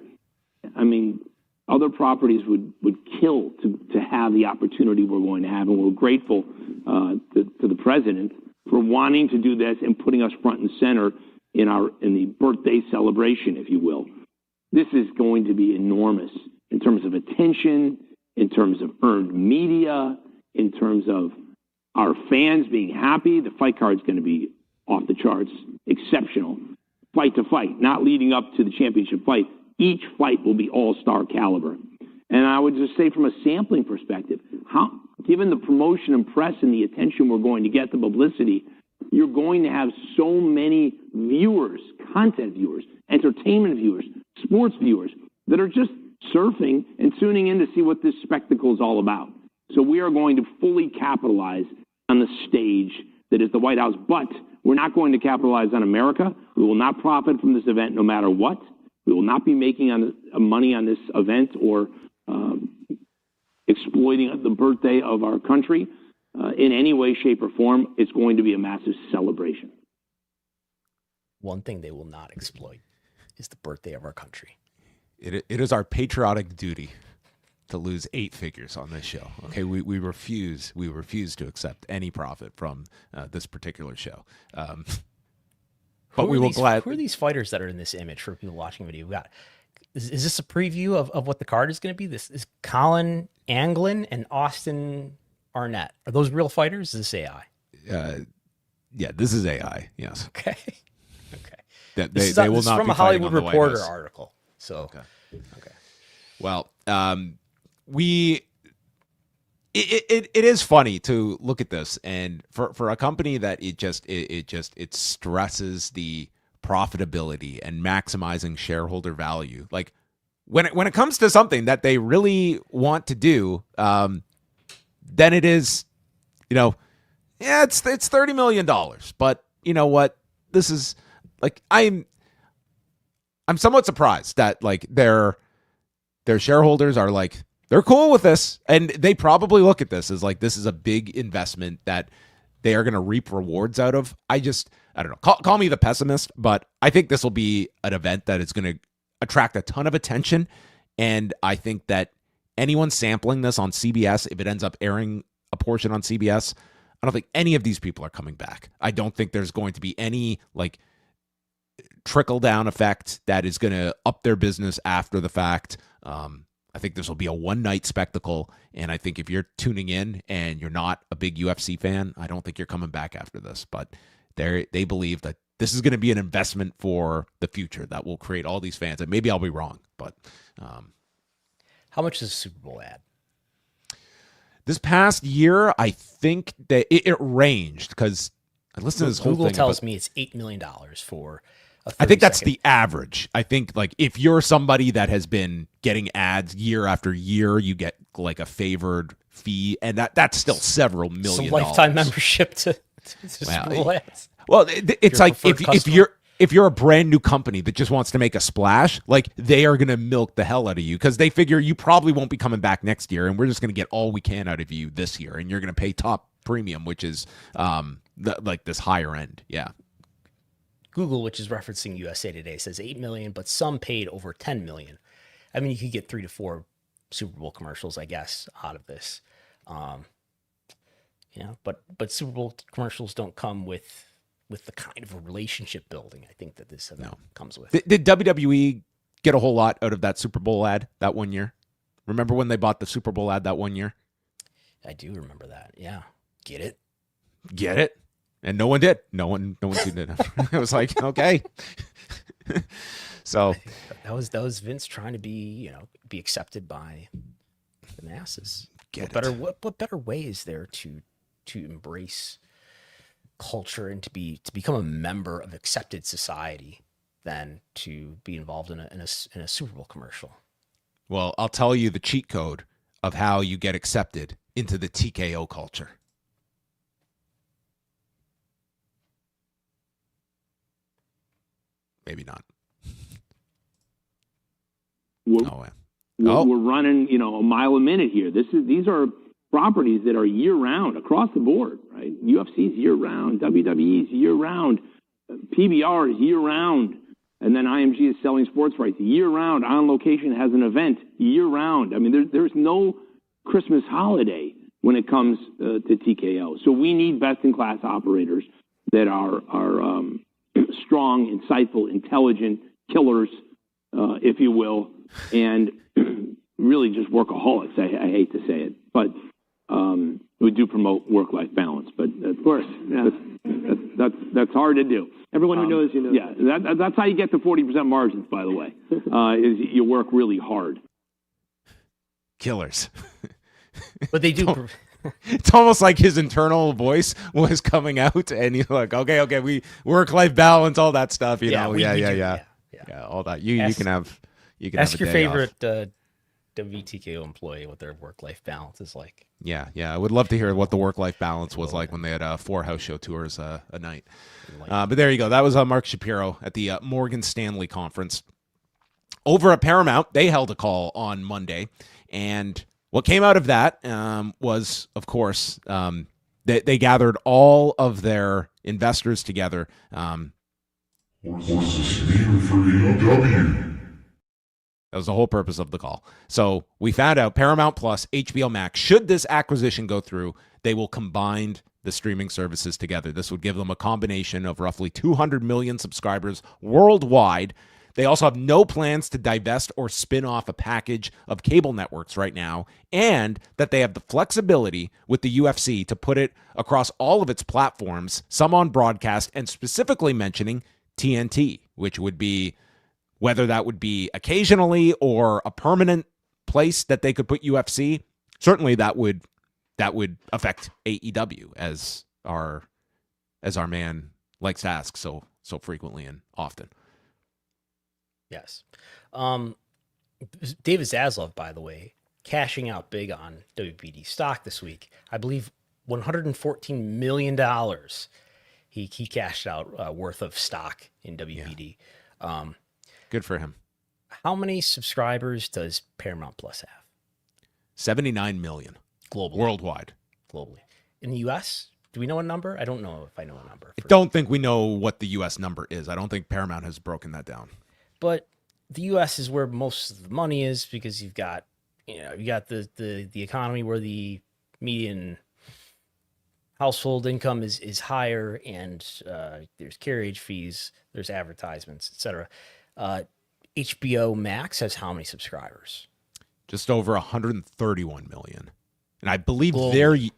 I mean, other properties would kill to have the opportunity we're going to have, and we're grateful to the president for wanting to do this and putting us front and center in the birthday celebration, if you will. This is going to be enormous in terms of attention, in terms of earned media, in terms of our fans being happy. The fight card is going to be off the charts, exceptional. Fight to fight, not leading up to the championship fight. Each fight will be all-star caliber. And I would just say from a sampling perspective, given the promotion and press and the attention we're going to get, the publicity, you're going to have so many viewers, content viewers, entertainment viewers, sports viewers that are just surfing and tuning in to see what this spectacle is all about. So we are going to fully capitalize on the stage that is the White House, but we're not going to capitalize on America. We will not profit from this event no matter what. We will not be making money on this event or exploiting the birthday of our country in any way, shape, or form. It's going to be a massive celebration. One thing they will not exploit is the birthday of our country. It is our patriotic duty to lose 8 figures on this show. Okay, we refuse to accept any profit from this particular show. But we will glad. Who are these fighters that are in this image for people watching the video? We got. Is this a preview of what the card is going to be? This is Colin Anglin and Austin Arnett. Are those real fighters? Is this AI? Yeah, this is AI. Yes. Okay. They will not from be a Hollywood on the Reporter White House article. So okay. Well, it is funny to look at this, and for a company that it stresses the profitability and maximizing shareholder value. Like when it comes to something that they really want to do, then it is, it's $30 million. But you know what? This is like I'm somewhat surprised that like their shareholders are like, they're cool with this, and they probably look at this as like, this is a big investment that they are going to reap rewards out of. I don't know. Call me the pessimist, but I think this will be an event that is going to attract a ton of attention. And I think that anyone sampling this on CBS, if it ends up airing a portion on CBS, I don't think any of these people are coming back. I don't think there's going to be any like trickle down effect that is going to up their business after the fact. I think this will be a one-night spectacle, and I think if you're tuning in and you're not a big UFC fan, I don't think you're coming back after this. But They believe that this is going to be an investment for the future that will create all these fans. And maybe I'll be wrong, but how much does a Super Bowl ad? This past year, I think that it ranged because I listened to this whole thing. Google tells me it's $8 million for a 30 I think that's second. the average. I think like if you're somebody that has been getting ads year after year, you get like a favored fee, and that's still several million. It's a lifetime membership to Super Bowl ads. Well, it's like if you're a brand new company that just wants to make a splash, like they are going to milk the hell out of you because they figure you probably won't be coming back next year, and we're just going to get all we can out of you this year, and you're going to pay top premium, which is like this higher end. Yeah. Google, which is referencing USA Today, says 8 million, but some paid over 10 million. I mean, you could get 3 to 4 Super Bowl commercials, I guess, out of this. But Super Bowl commercials don't come with the kind of a relationship building I think that this event comes with. Did WWE get a whole lot out of that Super Bowl ad that one year? Remember when they bought the Super Bowl ad that one year? I do remember that. Yeah. Get it? Get it? And no one did. No one did it. It was like, okay. So that was Vince trying to be accepted by the masses. What better way is there to embrace culture and to become a member of accepted society than to be involved in a Super Bowl commercial? Well, I'll tell you the cheat code of how you get accepted into the TKO culture. Maybe not. We're running, a mile a minute here. These are properties that are year round across the board, right? UFC's year round, WWE's year round, PBR is year round, and then IMG is selling sports rights year round. On Location has an event year round. I mean, there's no Christmas holiday when it comes to TKO. So we need best in class operators that are strong, insightful, intelligent killers, if you will, and really just workaholics. I hate to say it, but we do promote work-life balance. But of course, that's hard to do. Everyone who knows, Yeah, that's how you get to 40% margins. By the way, is you work really hard. Killers. But they do. It's almost like his internal voice was coming out, and he's like, "Okay, we work-life balance, all that stuff, you know, yeah, all that. You can have ask have a your day favorite off. WTKO employee what their work-life balance is like. Yeah, I would love to hear what the work-life balance was like when they had 4 house show tours a night. But there you go. That was Mark Shapiro at the Morgan Stanley conference. Over at Paramount, they held a call on Monday, and what came out of that was, of course, they gathered all of their investors together. What's this mean for AEW? That was the whole purpose of the call. So we found out Paramount Plus, HBO Max, should this acquisition go through, they will combine the streaming services together. This would give them a combination of roughly 200 million subscribers worldwide. They also have no plans to divest or spin off a package of cable networks right now, and that they have the flexibility with the UFC to put it across all of its platforms, some on broadcast, and specifically mentioning TNT, which would be, whether that would be occasionally or a permanent place that they could put UFC, certainly that would affect AEW, as our man likes to ask so frequently and often. Yes. David Zaslav, by the way, cashing out big on WPD stock this week. I believe $114 million he cashed out worth of stock in WPD. Yeah. Good for him. How many subscribers does Paramount Plus have? 79 million. Globally. Worldwide. Globally. In the U.S., do we know a number? I don't know if I know a number. I don't think we know what the U.S. number is. I don't think Paramount has broken that down. But the U.S. is where most of the money is, because you've got the economy where the median household income is higher, and there's carriage fees, there's advertisements, etc. HBO Max has how many subscribers? Just over 131 million. And I believe globally.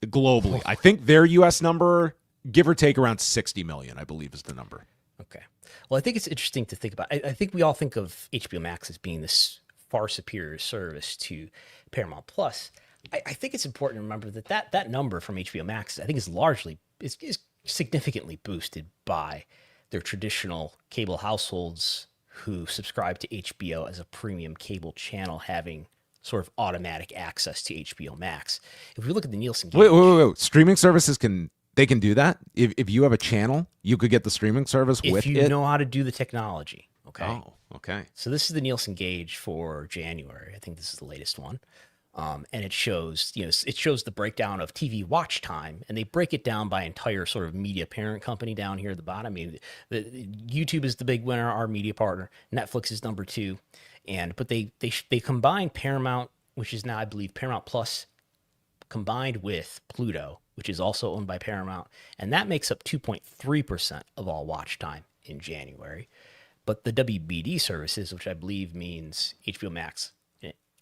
globally. I think their U.S. number give or take around 60 million, I believe is the number. Okay. Well, I think it's interesting to think about. I think we all think of HBO Max as being this far superior service to Paramount Plus. I think it's important to remember that number from HBO Max, I think, is significantly boosted by their traditional cable households who subscribe to HBO as a premium cable channel, having sort of automatic access to HBO Max. If we look at the Nielsen gauge, wait. Streaming services can do that? If you have a channel, you could get the streaming service with it? If you know how to do the technology. Okay. Oh, okay. So this is the Nielsen gauge for January. I think this is the latest one. And it shows the breakdown of TV watch time, and they break it down by entire sort of media parent company down here at the bottom. I mean, YouTube is the big winner, our media partner. Netflix is number 2, but they combine Paramount, which is now, I believe, Paramount Plus, combined with Pluto, which is also owned by Paramount, and that makes up 2.3% of all watch time in January. But the WBD services, which I believe means HBO Max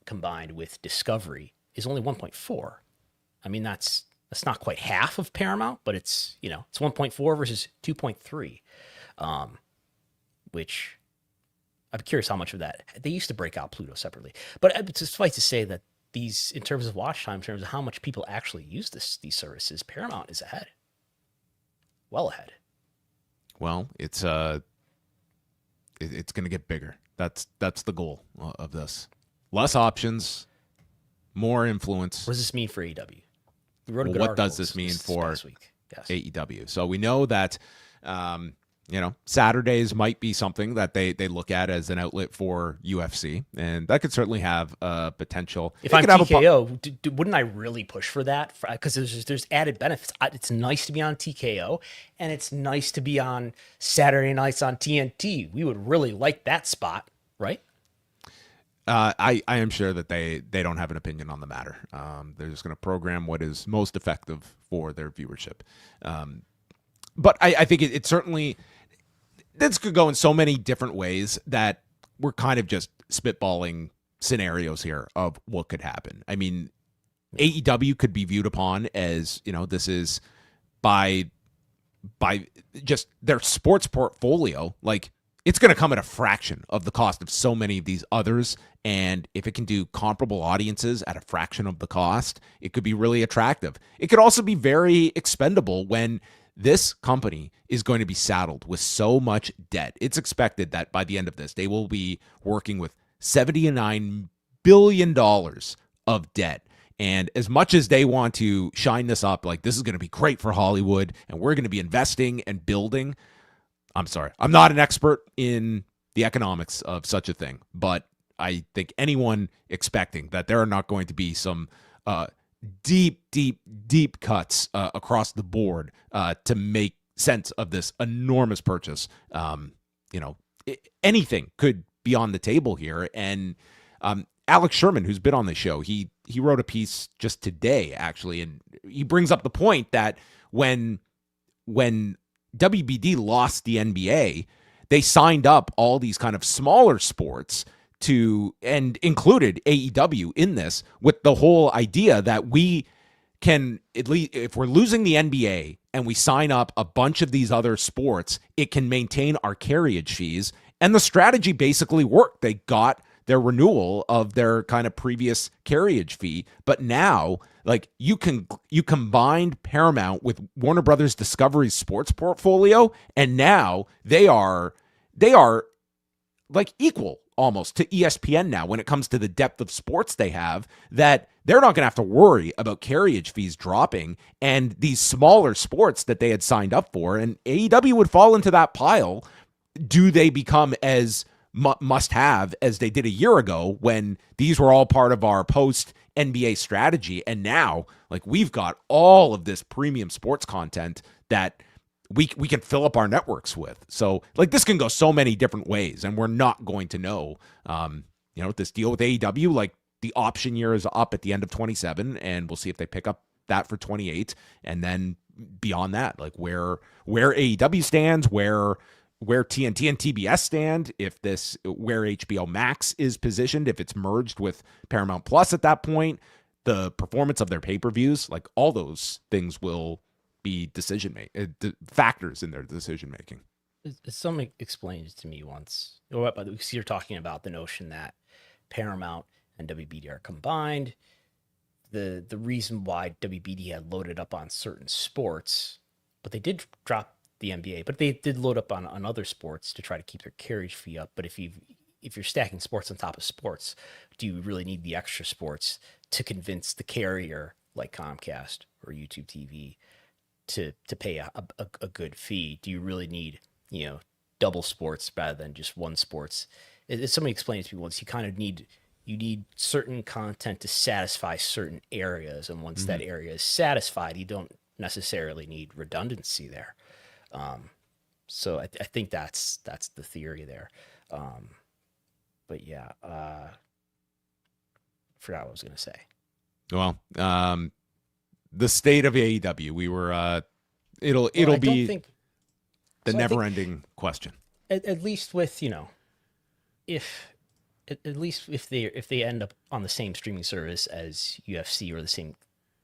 combined with Discovery, is only 1.4. I mean, that's not quite half of Paramount, but it's 1.4 versus 2.3, which I'm curious how much of that. They used to break out Pluto separately, but suffice to say that these, in terms of watch time, in terms of how much people actually use these services, Paramount is ahead, well ahead. Well, it's going to get bigger. That's the goal of this. Less options, more influence. What does this mean for AEW? What does this mean for AEW? So we know that, Saturdays might be something that they look at as an outlet for UFC, and that could certainly have potential. If I'm TKO, wouldn't I really push for that? Because there's added benefits. It's nice to be on TKO, and it's nice to be on Saturday nights on TNT. We would really like that spot, right? I am sure that they don't have an opinion on the matter. They're just going to program what is most effective for their viewership. But I think it certainly, this could go in so many different ways that we're kind of just spitballing scenarios here of what could happen. I mean, AEW could be viewed upon as, this is by just their sports portfolio, like, it's going to come at a fraction of the cost of so many of these others. And if it can do comparable audiences at a fraction of the cost, it could be really attractive. It could also be very expendable when this company is going to be saddled with so much debt. It's expected that by the end of this, they will be working with $79 billion of debt. And as much as they want to shine this up, like this is going to be great for Hollywood and we're going to be investing and building, I'm sorry, I'm not an expert in the economics of such a thing, but I think anyone expecting that there are not going to be some deep cuts across the board to make sense of this enormous purchase, anything could be on the table here. And Alex Sherman, who's been on the show, he wrote a piece just today, actually, and he brings up the point that when WBD lost the NBA, they signed up all these kind of smaller sports and included AEW in this with the whole idea that we can, at least if we're losing the NBA and we sign up a bunch of these other sports, it can maintain our carriage fees. And the strategy basically worked. They got their renewal of their kind of previous carriage fee. But now, like, you combined Paramount with Warner Brothers Discovery's sports portfolio, and now they are like equal almost to ESPN now when it comes to the depth of sports they have, that they're not going to have to worry about carriage fees dropping and these smaller sports that they had signed up for. And AEW would fall into that pile. Do they become as must have as they did a year ago when these were all part of our post NBA strategy? And now, like, we've got all of this premium sports content that we can fill up our networks with. So, like, this can go so many different ways, and we're not going to know. This deal with AEW, like, the option year is up at the end of 27, and we'll see if they pick up that for 28, and then beyond that, like, where AEW stands, where TNT and TBS stand, where HBO Max is positioned, if it's merged with Paramount Plus at that point, the performance of their pay-per-views, like, all those things will be factors in their decision making. Someone explained it to me once. You're talking about the notion that Paramount and WBD are combined. The reason why WBD had loaded up on certain sports, but they did drop the NBA, but they did load up on other sports to try to keep their carriage fee up. But if you're stacking sports on top of sports, do you really need the extra sports to convince the carrier like Comcast or YouTube TV to pay a good fee? Do you really need, double sports rather than just one sports? As somebody explained to me once, you need certain content to satisfy certain areas, and once that area is satisfied, you don't necessarily need redundancy there. So I think that's the theory there. But yeah, forgot what I was going to say. Well, the state of AEW, we were, it'll be the never-ending question. At least with, if they end up on the same streaming service as UFC or the same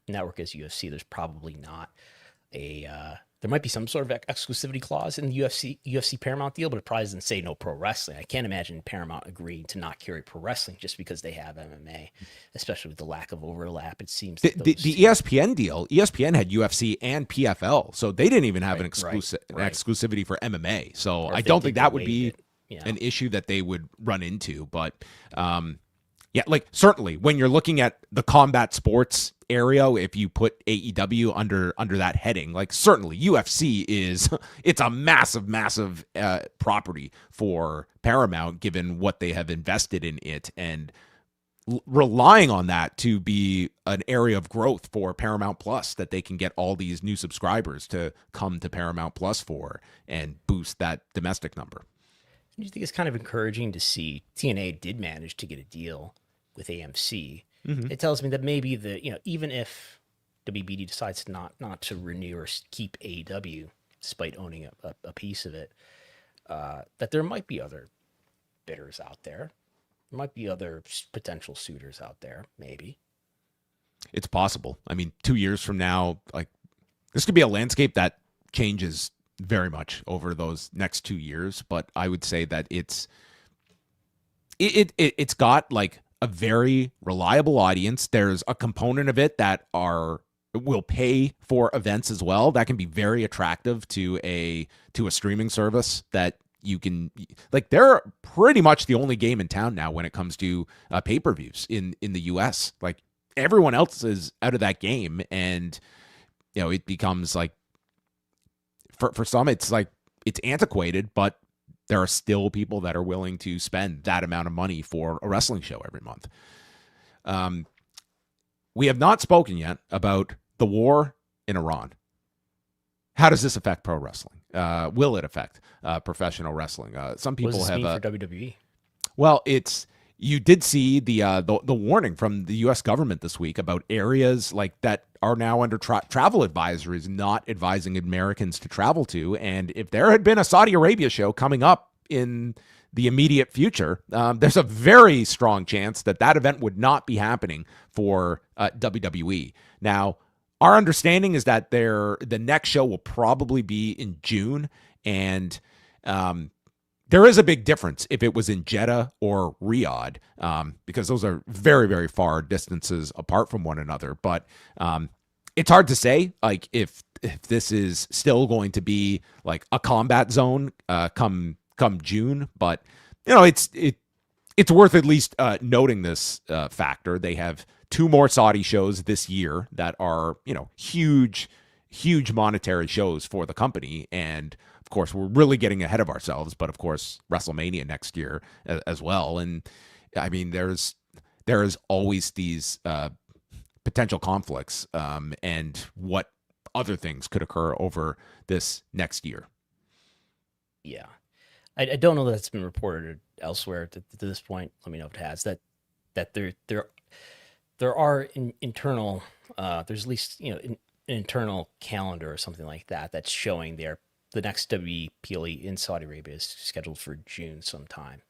network as UFC, there's probably not there might be some sort of exclusivity clause in the UFC Paramount deal, but it probably doesn't say no pro wrestling. I can't imagine Paramount agreeing to not carry pro wrestling just because they have MMA, especially with the lack of overlap. It seems the ESPN deal. ESPN had UFC and PFL, so they didn't even have an exclusivity for MMA. So I don't think that would be an issue that they would run into. But yeah, like certainly when you're looking at the combat sports area, if you put AEW under that heading, like certainly UFC it's a massive property for Paramount given what they have invested in it, and relying on that to be an area of growth for Paramount Plus that they can get all these new subscribers to come to Paramount Plus for and boost that domestic number. Do you think it's kind of encouraging to see TNA did manage to get a deal with AMC? It tells me that maybe even if WBD decides not to renew or keep AEW, despite owning a piece of it, that there might be other bidders out there. There might be other potential suitors out there, maybe. It's possible. I mean, 2 years from now, like this could be a landscape that changes very much over those next 2 years. But I would say that it's got like a very reliable audience. There's a component of it that will pay for events as well. That can be very attractive to a streaming service that you can, like, they're pretty much the only game in town now when it comes to pay-per-views in the US. Like everyone else is out of that game, and it becomes like for some it's like it's antiquated, but there are still people that are willing to spend that amount of money for a wrestling show every month. We have not spoken yet about the war in Iran. How does this affect pro wrestling? Will it affect professional wrestling? Some people what does this have mean for WWE. Well, you did see the warning from the U.S. government this week about areas like that are now under travel advisories, not advising Americans to travel to. And if there had been a Saudi Arabia show coming up in the immediate future, there's a very strong chance that event would not be happening for WWE. Now, our understanding is that the next show will probably be in June, and there is a big difference if it was in Jeddah or Riyadh, because those are very, very far distances apart from one another. But it's hard to say, like, if this is still going to be like a combat zone come June. But it's worth at least noting this factor. They have 2 more Saudi shows this year that are huge monetary shows for the company, and of course, we're really getting ahead of ourselves, but of course, WrestleMania next year as well. And I mean, there is always these potential conflicts and what other things could occur over this next year. Yeah. I don't know that it's been reported elsewhere to this point. Let me know if it has. That there are internal, there's at least, an internal calendar or something like that that's showing the next WPLE in Saudi Arabia is scheduled for June sometime.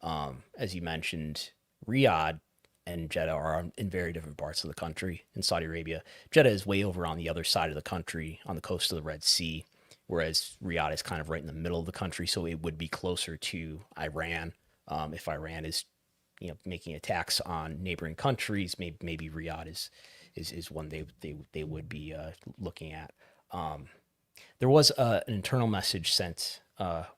As you mentioned, Riyadh and Jeddah are in very different parts of the country. In Saudi Arabia, Jeddah is way over on the other side of the country, on the coast of the Red Sea, whereas Riyadh is kind of right in the middle of the country, so it would be closer to Iran. If Iran is, making attacks on neighboring countries, maybe Riyadh is one they would be looking at. There was an internal message sent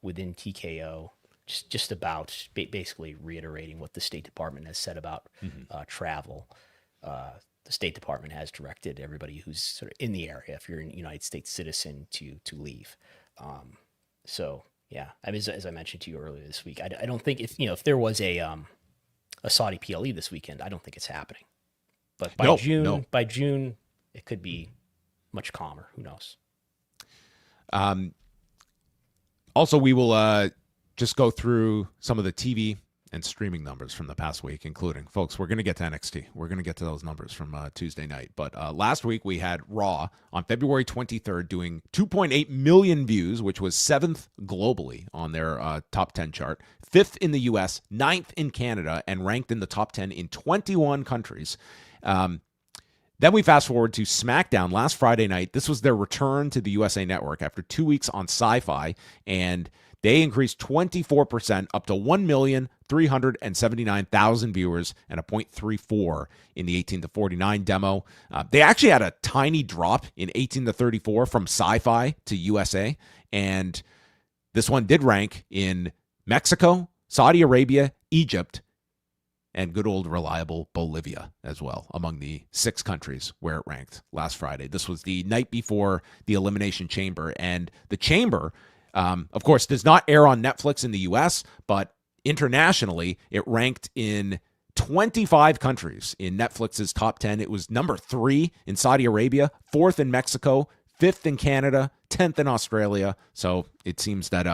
within TKO, just about basically reiterating what the State Department has said about travel. The State Department has directed everybody who's sort of in the area, if you're a United States citizen, to leave. So yeah, I mean, as I mentioned to you earlier this week, I don't think if there was a Saudi PLE this weekend, I don't think it's happening. But by June, it could be much calmer. Who knows? Also, we will just go through some of the TV and streaming numbers from the past week, including, folks, we're going to get to NXT. We're going to get to those numbers from Tuesday night. But last week we had Raw on February 23rd doing 2.8 million views, which was 7th globally on their top 10 chart, 5th in the US, 9th in Canada, and ranked in the top 10 in 21 countries. Then we fast forward to SmackDown last Friday night. This was their return to the USA Network after 2 weeks on Sci-Fi, and they increased 24% up to 1,379,000 viewers and a 0.34 in the 18 to 49 demo. They actually had a tiny drop in 18 to 34 from Sci-Fi to USA, and this one did rank in Mexico, Saudi Arabia, Egypt, and good old reliable Bolivia as well, among the 6 countries where it ranked last Friday. This was the night before the Elimination Chamber, and the Chamber, of course, does not air on Netflix in the U.S., but internationally, it ranked in 25 countries in Netflix's top 10. It was number 3 in Saudi Arabia, 4th in Mexico, 5th in Canada, 10th in Australia. So it seems that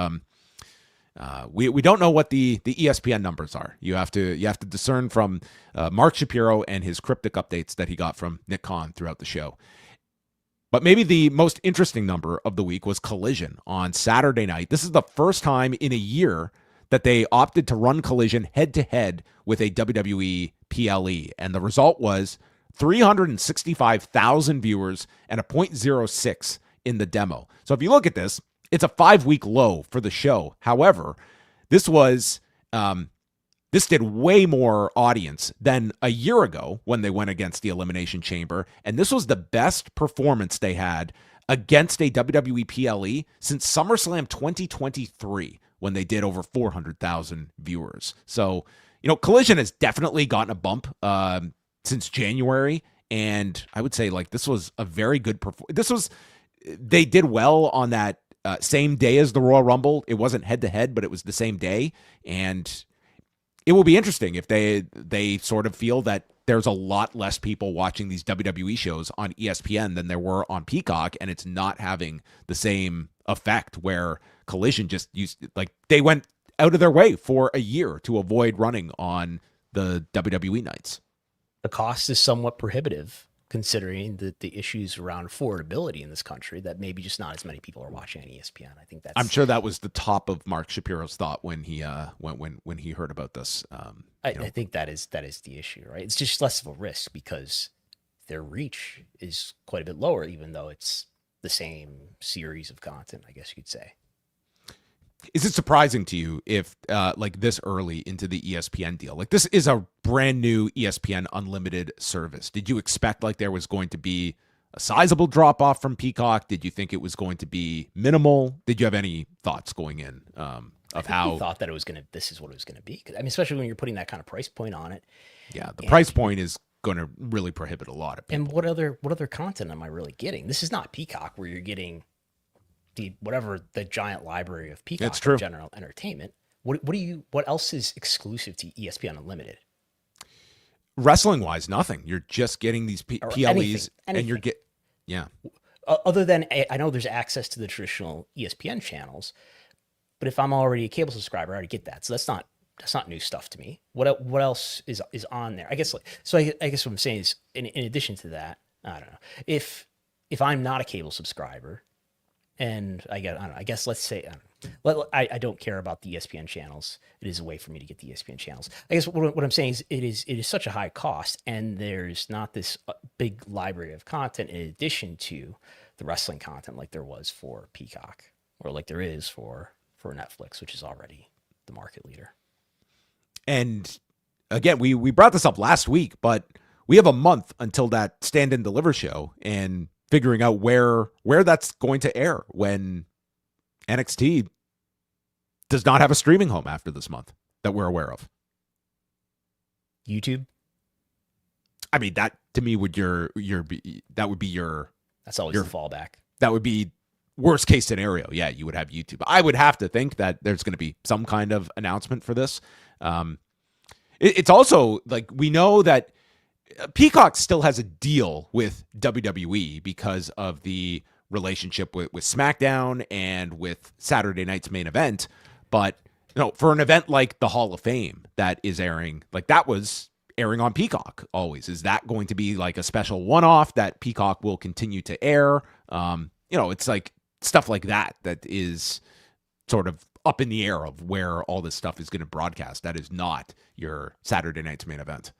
we don't know what the ESPN numbers are. You have to discern from Mark Shapiro and his cryptic updates that he got from Nick Khan throughout the show. But maybe the most interesting number of the week was Collision on Saturday night. This is the first time in a year that they opted to run Collision head-to-head with a WWE PLE. And the result was 365,000 viewers and a 0.06 in the demo. So if you look at this, it's a 5-week low for the show. However, this did way more audience than a year ago when they went against the Elimination Chamber. And this was the best performance they had against a WWE PLE since SummerSlam 2023, when they did over 400,000 viewers. So, Collision has definitely gotten a bump since January. And I would say, this was a very good performance. They did well on that same day as the Royal Rumble. It wasn't head-to-head, but it was the same day. And it will be interesting if they sort of feel that there's a lot less people watching these WWE shows on ESPN than there were on Peacock, and it's not having the same effect where Collision just they went out of their way for a year to avoid running on the WWE nights. The cost is somewhat prohibitive, considering the issues around affordability in this country, that maybe just not as many people are watching on ESPN. I think I'm sure that was the top of Mark Shapiro's thought when he when he heard about this. I think that is the issue, right? It's just less of a risk because their reach is quite a bit lower, even though it's the same series of content, I guess you could say. Is it surprising to you if this early into the ESPN deal, this is a brand new ESPN Unlimited service? Did you expect there was going to be a sizable drop off from Peacock? Did you think it was going to be minimal? Did you have any thoughts going in of how? I thought that this is what it was going to be. I mean, especially when you're putting that kind of price point on it. Yeah, the price point is going to really prohibit a lot of people. And what other content am I really getting? This is not Peacock where you're getting the giant library of Peacock That's true. General Entertainment. What else is exclusive to ESPN Unlimited? Wrestling wise, nothing. You're just getting these PLEs anything. And you're Other than I know there's access to the traditional ESPN channels, but if I'm already a cable subscriber, I already get that. So that's not new stuff to me. What else is on there? I guess I guess what I'm saying is in addition to that, I don't know. If I'm not a cable subscriber, and I guess let's say Well, I don't care about the ESPN channels. It is a way for me to get the ESPN channels. I guess what I'm saying is it is such a high cost, and there's not this big library of content in addition to the wrestling content like there was for Peacock, or like there is for Netflix, which is already the market leader. And again, we brought this up last week, but we have a month until that Stand and Deliver show, and figuring out where that's going to air when NXT does not have a streaming home after this month that we're aware of. YouTube. I mean, that to me would that would be your. That's always the fallback. That would be worst case scenario. Yeah, you would have YouTube. I would have to think that there's going to be some kind of announcement for this. It's also like we know that Peacock still has a deal with WWE because of the relationship with SmackDown and with Saturday night's main event. But for an event like the Hall of Fame that is airing, like that was airing on Peacock always. Is that going to be like a special one-off that Peacock will continue to air? It's like stuff like that is sort of up in the air of where all this stuff is going to broadcast. That is not your Saturday night's main event.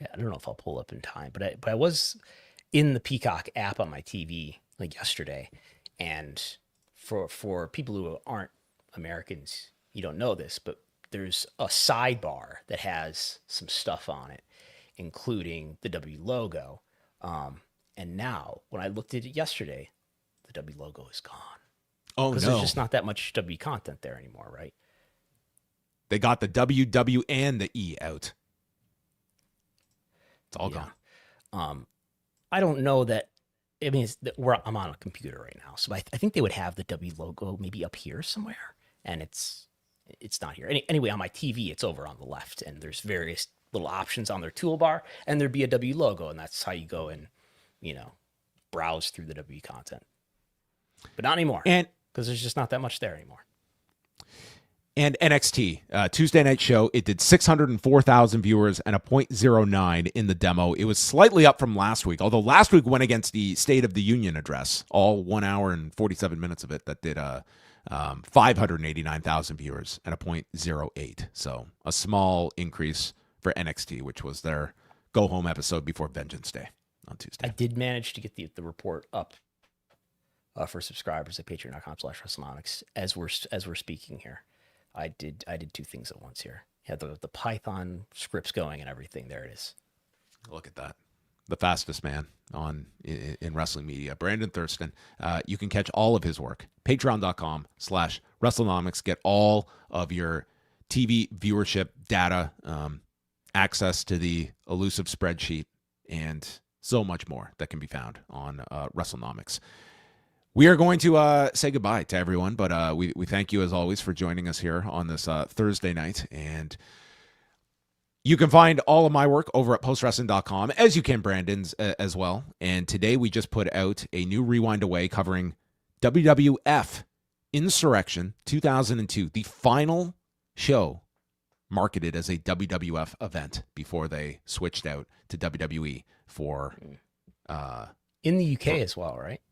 Yeah, I don't know if I'll pull up in time, but I was in the Peacock app on my TV like yesterday, and for people who aren't Americans, you don't know this, but there's a sidebar that has some stuff on it, including the W logo. And now, when I looked at it yesterday, the W logo is gone. Oh, no. Because there's just not that much W content there anymore, right? They got the W and the E out. It's all gone. I don't know that. I mean, I'm on a computer right now, so I think they would have the W logo maybe up here somewhere, and it's not here. Anyway, on my TV, it's over on the left, and there's various little options on their toolbar, and there'd be a W logo, and that's how you go and browse through the W content. But not anymore, and because there's just not that much there anymore. And NXT, Tuesday night show, it did 604,000 viewers and a 0.09 in the demo. It was slightly up from last week, although last week went against the State of the Union address, all 1 hour and 47 minutes of it, that did 589,000 viewers and a 0.08. So a small increase for NXT, which was their go-home episode before Vengeance Day on Tuesday. I did manage to get the report up for subscribers at patreon.com/WrestleNomics as we're speaking here. I did two things at once here. Yeah, the Python scripts going and everything. There it is. Look at that. The fastest man in wrestling media, Brandon Thurston. You can catch all of his work. Patreon.com/WrestleNomics. Get all of your TV viewership data, access to the elusive spreadsheet, and so much more that can be found on WrestleNomics. We are going to say goodbye to everyone, but we thank you as always for joining us here on this Thursday night. And you can find all of my work over at postwrestling.com, as you can Brandon's as well. And today we just put out a new Rewind Away covering WWF Insurrection 2002, the final show marketed as a WWF event before they switched out to WWE for... in the UK as well, right?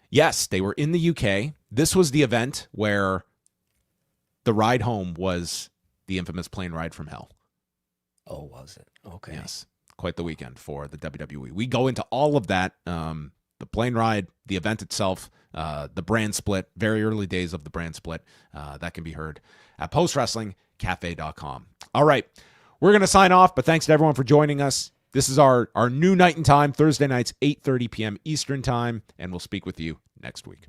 Yes, they were in the UK. This was the event where the ride home was the infamous plane ride from hell. Oh, was it? Okay. Yes, quite the weekend for the WWE. We go into all of that, the plane ride, the event itself, the brand split, very early days of the brand split. That can be heard at postwrestlingcafe.com. All right, we're going to sign off, but thanks to everyone for joining us. This is our new night and time, Thursday nights, 8:30 p.m. Eastern time, and we'll speak with you next week.